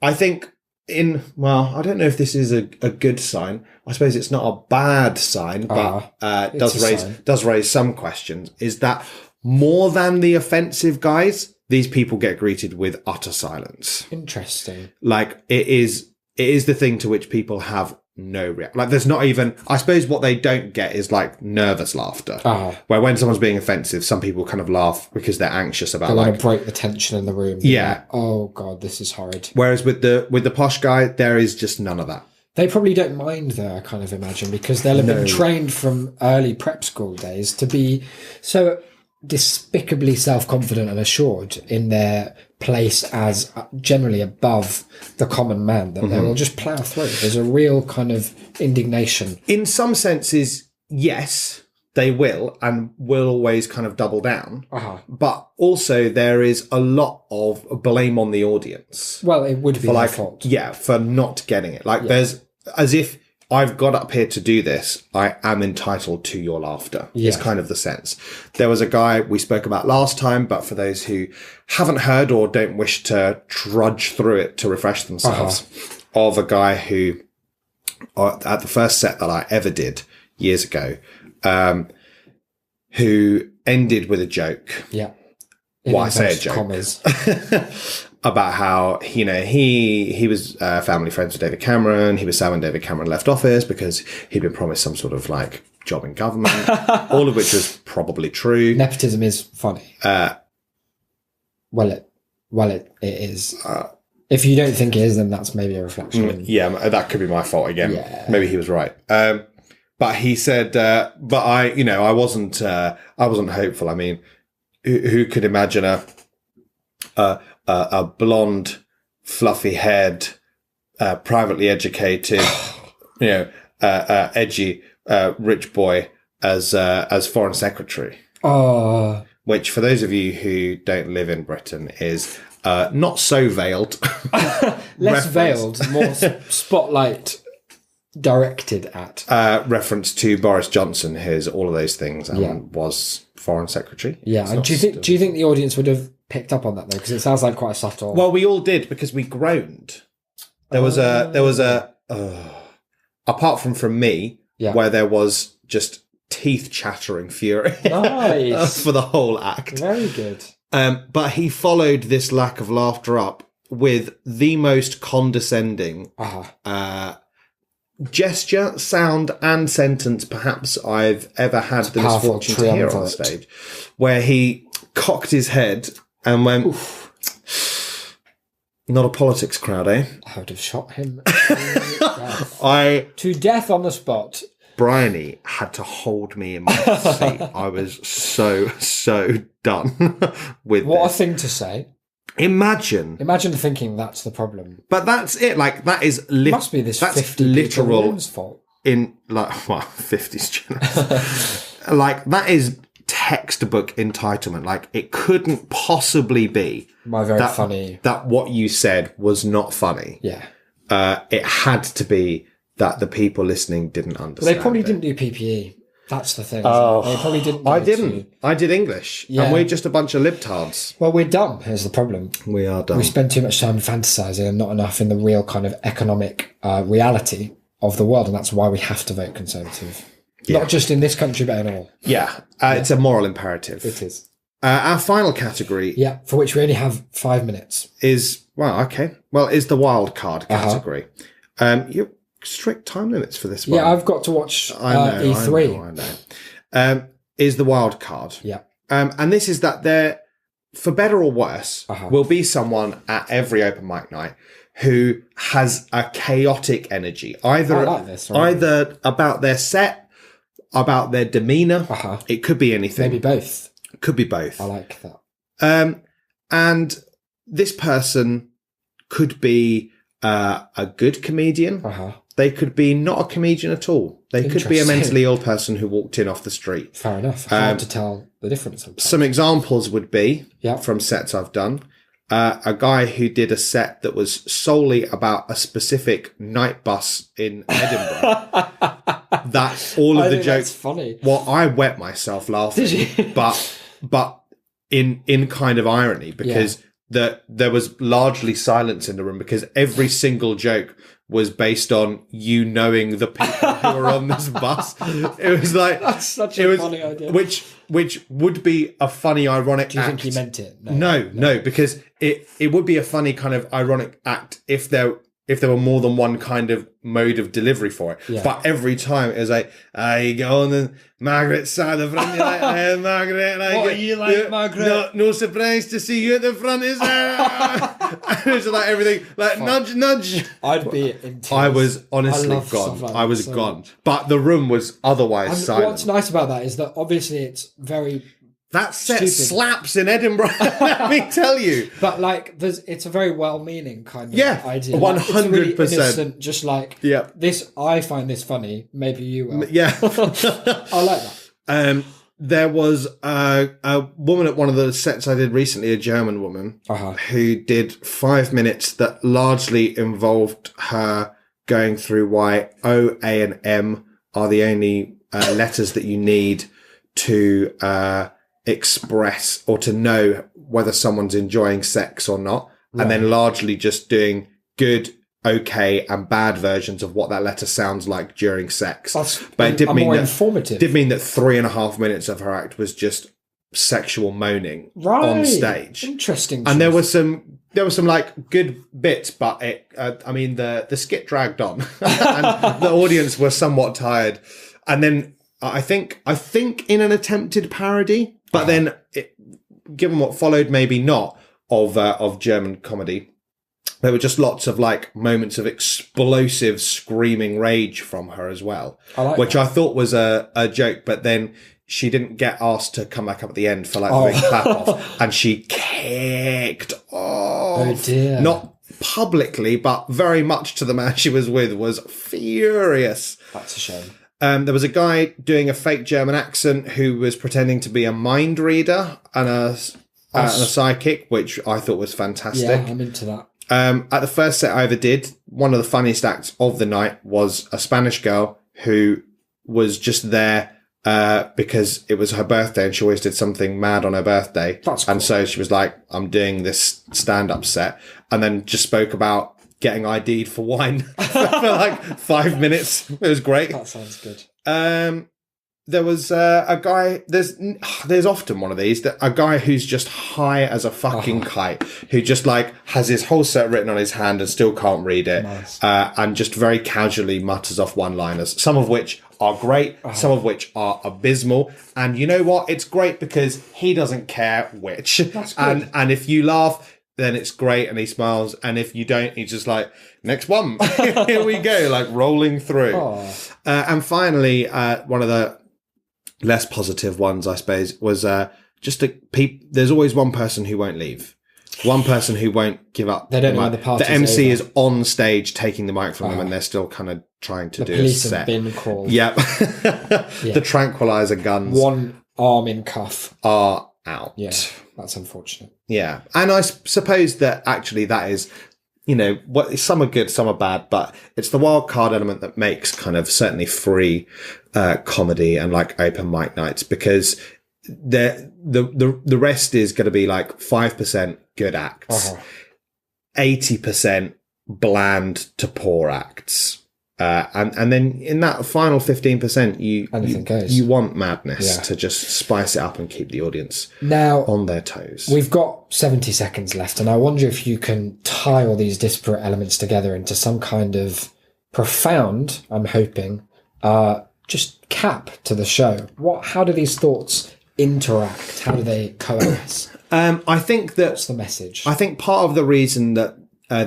Speaker 4: I think I don't know if this is a good sign. I suppose it's not a bad sign, but
Speaker 1: It's a sign.
Speaker 4: does raise some questions. Is that more than the offensive guys, these people get greeted with utter silence.
Speaker 1: Interesting.
Speaker 4: Like, it is the thing to which people have no reaction. Like, there's not even, I suppose what they don't get is like nervous laughter. Where when someone's being offensive, some people kind of laugh because they're anxious about
Speaker 1: They want
Speaker 4: like,
Speaker 1: to break the tension in the room.
Speaker 4: Yeah.
Speaker 1: Like, oh God, this is horrid.
Speaker 4: whereas with the posh guy, there is just none of that.
Speaker 1: They probably don't mind though, I kind of imagine, because they'll have been trained from early prep school days to be so despicably self-confident and assured in their place as generally above the common man that they will just plough through. There's a real kind of indignation.
Speaker 4: In some senses, yes, they will and will always kind of double down. But also there is a lot of blame on the audience.
Speaker 1: Well, it would be their
Speaker 4: Like,
Speaker 1: fault.
Speaker 4: yeah, for not getting it. Like, there's, as if I've got up here to do this, I am entitled to your laughter. It's kind of the sense. There was a guy we spoke about last time, but for those who haven't heard or don't wish to trudge through it to refresh themselves, of a guy who, at the first set that I ever did years ago, who ended with a joke.
Speaker 1: Yeah.
Speaker 4: Well, I say a
Speaker 1: inverted
Speaker 4: joke.
Speaker 1: Commas.
Speaker 4: About how, you know, he was family friends with David Cameron. He was sad when David Cameron left office because he'd been promised some sort of like job in government, all of which was probably true.
Speaker 1: Nepotism is funny. Well, it is. If you don't think it is, then that's maybe a reflection.
Speaker 4: Yeah, that could be my fault again.
Speaker 1: Yeah.
Speaker 4: Maybe he was right. But he said, but I wasn't hopeful. I mean, who could imagine a blonde, fluffy-haired, privately educated, edgy, rich boy as foreign secretary?
Speaker 1: Oh,
Speaker 4: Which, for those of you who don't live in Britain, is not so veiled.
Speaker 1: less
Speaker 4: reference.
Speaker 1: veiled, more spotlight directed at.
Speaker 4: Reference to Boris Johnson, who's all of those things and was foreign secretary.
Speaker 1: Yeah,
Speaker 4: It's
Speaker 1: and
Speaker 4: not
Speaker 1: do you think the audience would have picked up on that though? Because it sounds like quite a subtle.
Speaker 4: Well, we all did because we groaned. There was a apart from me,
Speaker 1: Yeah.
Speaker 4: where there was just teeth chattering fury
Speaker 1: Nice.
Speaker 4: for the whole act.
Speaker 1: Very good.
Speaker 4: But he followed this lack of laughter up with the most condescending gesture, sound, and sentence perhaps I've ever had the
Speaker 1: powerful
Speaker 4: misfortune to hear on
Speaker 1: triumvirate.
Speaker 4: stage, where he cocked his head and went, "Not a politics crowd, eh?"
Speaker 1: I would have shot him
Speaker 4: I
Speaker 1: to death on the spot.
Speaker 4: Bryony had to hold me in my seat. I was so done with
Speaker 1: What a
Speaker 4: this.
Speaker 1: thing to say.
Speaker 4: Imagine.
Speaker 1: Imagine thinking that's the problem.
Speaker 4: But that's it. Like, that is
Speaker 1: Must be this
Speaker 4: that's
Speaker 1: 50
Speaker 4: literal
Speaker 1: people's fault.
Speaker 4: in, like, well, 50's generous. Like, that is textbook entitlement. Like, it couldn't possibly be
Speaker 1: My very
Speaker 4: that,
Speaker 1: funny.
Speaker 4: that what you said was not funny.
Speaker 1: Yeah.
Speaker 4: It had to be that the people listening didn't
Speaker 1: But
Speaker 4: understand.
Speaker 1: they probably
Speaker 4: it.
Speaker 1: didn't do PPE. That's the thing. They probably didn't.
Speaker 4: I
Speaker 1: go
Speaker 4: didn't.
Speaker 1: to-
Speaker 4: I did English.
Speaker 1: Yeah.
Speaker 4: And we're just a bunch of libtards.
Speaker 1: Well, we're dumb. Here's the problem.
Speaker 4: We are done.
Speaker 1: We spend too much time fantasizing and not enough in the real kind of economic reality of the world, and that's why we have to vote Conservative. Not just in this country, but in all.
Speaker 4: Yeah. It's a moral imperative.
Speaker 1: It is.
Speaker 4: Our final category
Speaker 1: Yeah, for which we only have 5 minutes.
Speaker 4: is, is the wild card category. You strict time limits for this one.
Speaker 1: Yeah, I've got to watch E3.
Speaker 4: I know. Is the wild card.
Speaker 1: Yeah.
Speaker 4: And this is that there, for better or worse, will be someone at every open mic night who has a chaotic energy, either
Speaker 1: I like this, right?
Speaker 4: either about their set, about their demeanor. It could be anything.
Speaker 1: Maybe both.
Speaker 4: Could be both.
Speaker 1: I like that.
Speaker 4: And this person could be a good comedian. They could be not a comedian at all. They could be a
Speaker 1: Interesting.
Speaker 4: mentally ill person who walked in off the street.
Speaker 1: Fair enough. Hard to tell the difference. Sometimes.
Speaker 4: Some examples would be,
Speaker 1: Yeah.
Speaker 4: from sets I've done, a guy who did a set that was solely about a specific night bus in Edinburgh. That all of
Speaker 1: I
Speaker 4: the
Speaker 1: think that's
Speaker 4: jokes.
Speaker 1: funny.
Speaker 4: Well, I wet myself laughing,
Speaker 1: Did you?
Speaker 4: but in kind of irony, because there was largely silence in the room because every single joke was based on you knowing the people who were on this bus. It was like
Speaker 1: That's such a funny idea.
Speaker 4: which would be a funny ironic
Speaker 1: Do you
Speaker 4: act.
Speaker 1: think he meant it?
Speaker 4: No, because it would be a funny kind of ironic act if there were more than one kind of mode of delivery for it.
Speaker 1: Yeah.
Speaker 4: But every time it was like, you go on and Margaret sat at the front, you're like, hey, Margaret. Like,
Speaker 1: What are you like, Margaret?
Speaker 4: No surprise to see you at the front, is there? And it was like everything, like nudge, nudge.
Speaker 1: I'd be in tears.
Speaker 4: I was honestly
Speaker 1: I love
Speaker 4: gone.
Speaker 1: stuff like
Speaker 4: I was
Speaker 1: that so
Speaker 4: gone.
Speaker 1: much.
Speaker 4: But the room was otherwise
Speaker 1: And
Speaker 4: silent.
Speaker 1: what's nice about that is that obviously it's very,
Speaker 4: That set
Speaker 1: Stupid.
Speaker 4: slaps in Edinburgh, let me tell you.
Speaker 1: but like it's a very well-meaning kind of
Speaker 4: Yeah,
Speaker 1: idea. Like, it's
Speaker 4: 100%.
Speaker 1: really innocent, just like
Speaker 4: Yeah.
Speaker 1: this. I find this funny. Maybe you will.
Speaker 4: Yeah.
Speaker 1: I like that.
Speaker 4: There was a woman at one of the sets I did recently, a German woman, who did 5 minutes that largely involved her going through why O, A, and M are the only letters that you need to express or to know whether someone's enjoying sex or not. And then largely just doing good, okay, and bad versions of what that letter sounds like during sex. But it did mean
Speaker 1: more
Speaker 4: that
Speaker 1: informative.
Speaker 4: did mean that 3.5 minutes of her act was just sexual moaning on stage.
Speaker 1: Interesting.
Speaker 4: And there
Speaker 1: choice.
Speaker 4: was some like good bits, but the skit dragged on, and the audience were somewhat tired. And then I think in an attempted parody, but then given what followed, maybe not of German comedy. There were just lots of like moments of explosive screaming rage from her as well, which I thought was a joke. But then she didn't get asked to come back up at the end for like the big clap off, and she kicked off.
Speaker 1: Oh dear.
Speaker 4: Not publicly, but very much to the man she was with, was furious.
Speaker 1: That's a shame.
Speaker 4: There was a guy doing a fake German accent who was pretending to be a mind reader and a psychic, which I thought was fantastic.
Speaker 1: Yeah, I'm into that.
Speaker 4: At the first set I ever did, one of the funniest acts of the night was a Spanish girl who was just there because it was her birthday and she always did something mad on her birthday.
Speaker 1: That's cool.
Speaker 4: And so she was like, I'm doing this stand-up set, and then just spoke about getting ID'd for wine for like 5 minutes. It was great.
Speaker 1: That sounds good.
Speaker 4: There was a guy. There's often one of these, that a guy who's just high as a fucking kite, who just like has his whole set written on his hand and still can't read it,
Speaker 1: Nice.
Speaker 4: and just very casually mutters off one-liners, some of which are great, some of which are abysmal. And you know what? It's great because he doesn't care which.
Speaker 1: That's good.
Speaker 4: And if you laugh, then it's great, and he smiles. And if you don't, he's just like, next one. Here we go, like rolling through. And finally, one of the less positive ones, I suppose, was there's always one person who won't leave. One person who won't give up.
Speaker 1: They don't know when the party's
Speaker 4: The MC
Speaker 1: over.
Speaker 4: is on stage taking the mic from them, and they're still kind of trying to do a
Speaker 1: Police
Speaker 4: set.
Speaker 1: have been called.
Speaker 4: Yep. The tranquilizer guns
Speaker 1: One arm in cuff.
Speaker 4: are out.
Speaker 1: Yeah, that's unfortunate.
Speaker 4: Yeah. And I suppose that actually that is, some are good, some are bad, but it's the wild card element that makes kind of certainly free comedy and like open mic nights, because the rest is going to be like 5% good acts, 80% bland to poor acts. And then in that final 15%,
Speaker 1: Anything goes.
Speaker 4: you want madness
Speaker 1: Yeah.
Speaker 4: to just spice it up and keep the audience
Speaker 1: Now,
Speaker 4: on their toes.
Speaker 1: we've got 70 seconds left, and I wonder if you can tie all these disparate elements together into some kind of profound, I'm hoping, just cap to the show. How do these thoughts interact? How do they coalesce?
Speaker 4: I think that
Speaker 1: What's the message?
Speaker 4: I think part of the reason that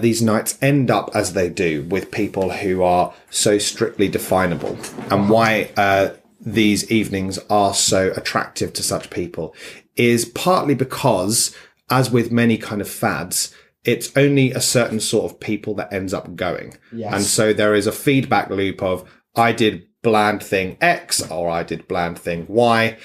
Speaker 4: these nights end up as they do with people who are so strictly definable, and why these evenings are so attractive to such people, is partly because, as with many kind of fads, it's only a certain sort of people that ends up going.
Speaker 1: Yes.
Speaker 4: And so there is a feedback loop of, I did bland thing X, or I did bland thing Y,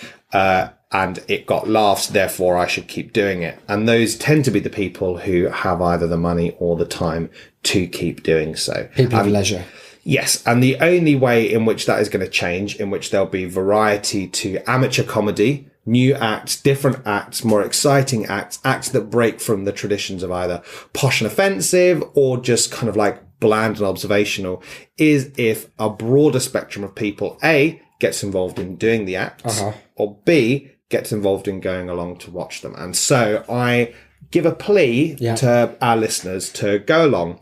Speaker 4: and it got laughs, therefore I should keep doing it. And those tend to be the people who have either the money or the time to keep doing so.
Speaker 1: People of leisure.
Speaker 4: Yes, and the only way in which that is going to change, in which there'll be variety to amateur comedy, new acts, different acts, more exciting acts, acts that break from the traditions of either posh and offensive or just kind of like bland and observational, is if a broader spectrum of people, A, gets involved in doing the acts, or B, gets involved in going along to watch them. And so I give a plea to our listeners to go along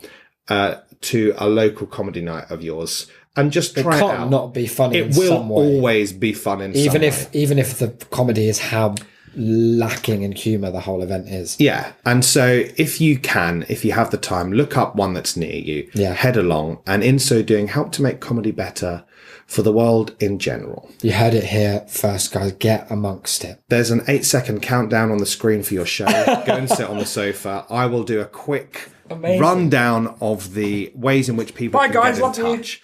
Speaker 4: to a local comedy night of yours and just try it out.
Speaker 1: It can't not be funny in
Speaker 4: It will
Speaker 1: some way.
Speaker 4: always be fun in some way.
Speaker 1: Even if the comedy is how lacking in humour the whole event is.
Speaker 4: Yeah. And so if you have the time, look up one that's near you, head along, and in so doing, help to make comedy better for the world in general.
Speaker 1: You heard it here first, guys. Get amongst it.
Speaker 4: There's an 8-second countdown on the screen for your show. Go and sit on the sofa. I will do a quick rundown of the ways in which people can get in touch.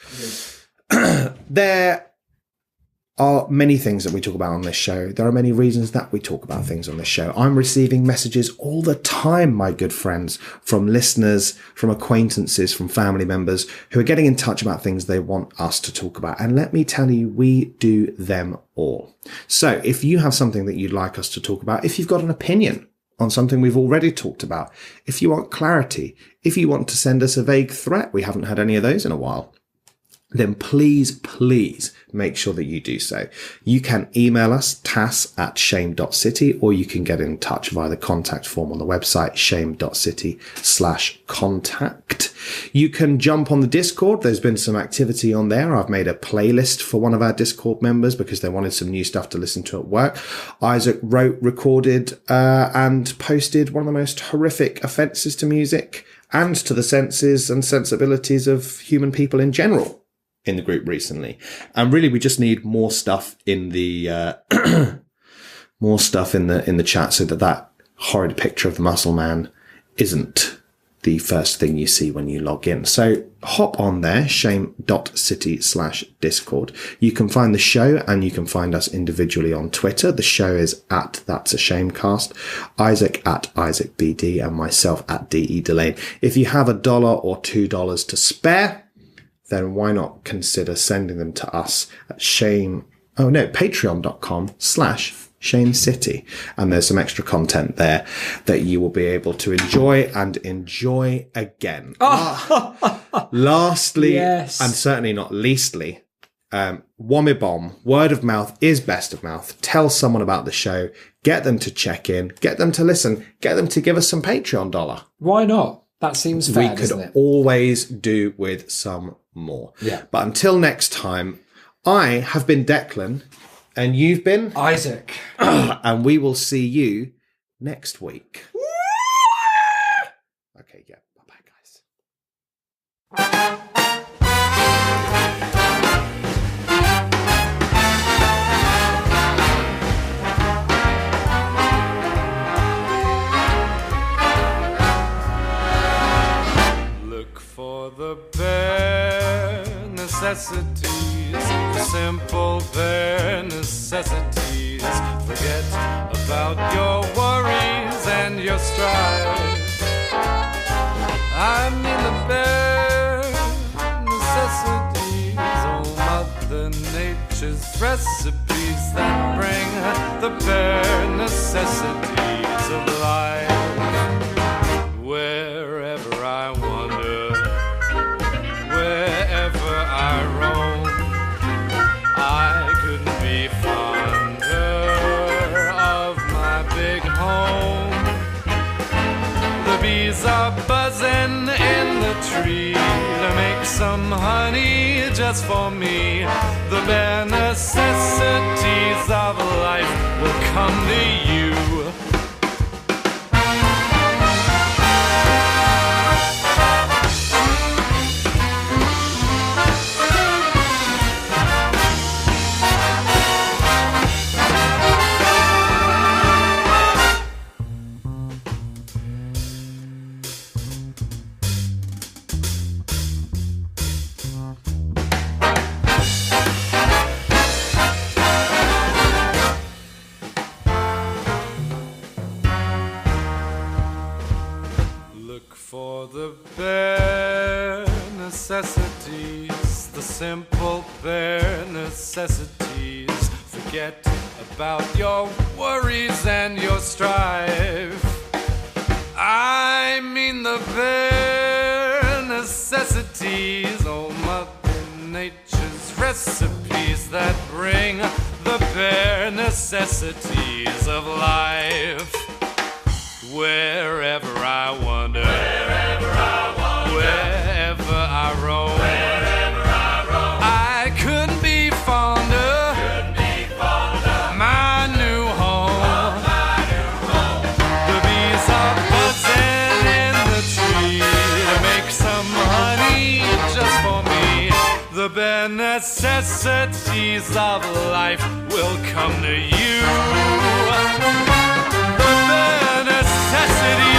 Speaker 4: There are many things that we talk about on this show. There are many reasons that we talk about things on this show. I'm receiving messages all the time, my good friends, from listeners, from acquaintances, from family members who are getting in touch about things they want us to talk about. And let me tell you, we do them all. So if you have something that you'd like us to talk about, if you've got an opinion on something we've already talked about, if you want clarity, if you want to send us a vague threat, we haven't had any of those in a while, then please make sure that you do so. You can email us, tass@shame.city, or you can get in touch via the contact form on the website, shame.city/contact. You can jump on the Discord. There's been some activity on there. I've made a playlist for one of our Discord members because they wanted some new stuff to listen to at work. Isaac wrote, recorded, and posted one of the most horrific offences to music and to the senses and sensibilities of human people in general in the group recently. And really, we just need more stuff in the more stuff in the chat, so that horrid picture of the muscle man isn't the first thing you see when you log in. So hop on there, shame.city/discord. You can find the show and you can find us individually on Twitter. The show is at That's a Shamecast, Isaac at IsaacBD, and myself at DE Delane. If you have $1 or $2 to spare, then why not consider sending them to us at patreon.com/shame Shame City. And there's some extra content there that you will be able to enjoy and enjoy again. Lastly,
Speaker 1: Yes.
Speaker 4: and certainly not leastly, Womibomb, word of mouth is best of mouth. Tell someone about the show, get them to check in, get them to listen, get them to give us some Patreon dollar.
Speaker 1: Why not? That seems fair,
Speaker 4: We
Speaker 1: doesn't
Speaker 4: could
Speaker 1: it?
Speaker 4: always do with some more.
Speaker 1: Yeah.
Speaker 4: But until next time, I have been Declan, and you've been,
Speaker 1: Isaac.
Speaker 4: and we will see you next week. Okay, yeah. Bye-bye, guys.
Speaker 3: Look for the bare necessities, the simple bare necessities. Forget about your worries and your strife. I mean the bare necessities, oh Mother Nature's recipes that bring the bare necessities of life. Wherever I wander, wherever I roam, I couldn't be fonder of my big home. The bees are buzzing in the tree to make some honey just for me. The bare necessities of life will come to you. For the bare necessities, the simple bare necessities. Forget about your worries and your strife. I mean the bare necessities, oh Mother Nature's recipes that bring the bare necessities of life. Wherever I wander, wherever I roam, I couldn't be fonder, my new home. The bees are buzzing in the tree to make some honey just for me. The bare necessities of life will come to you. Necessity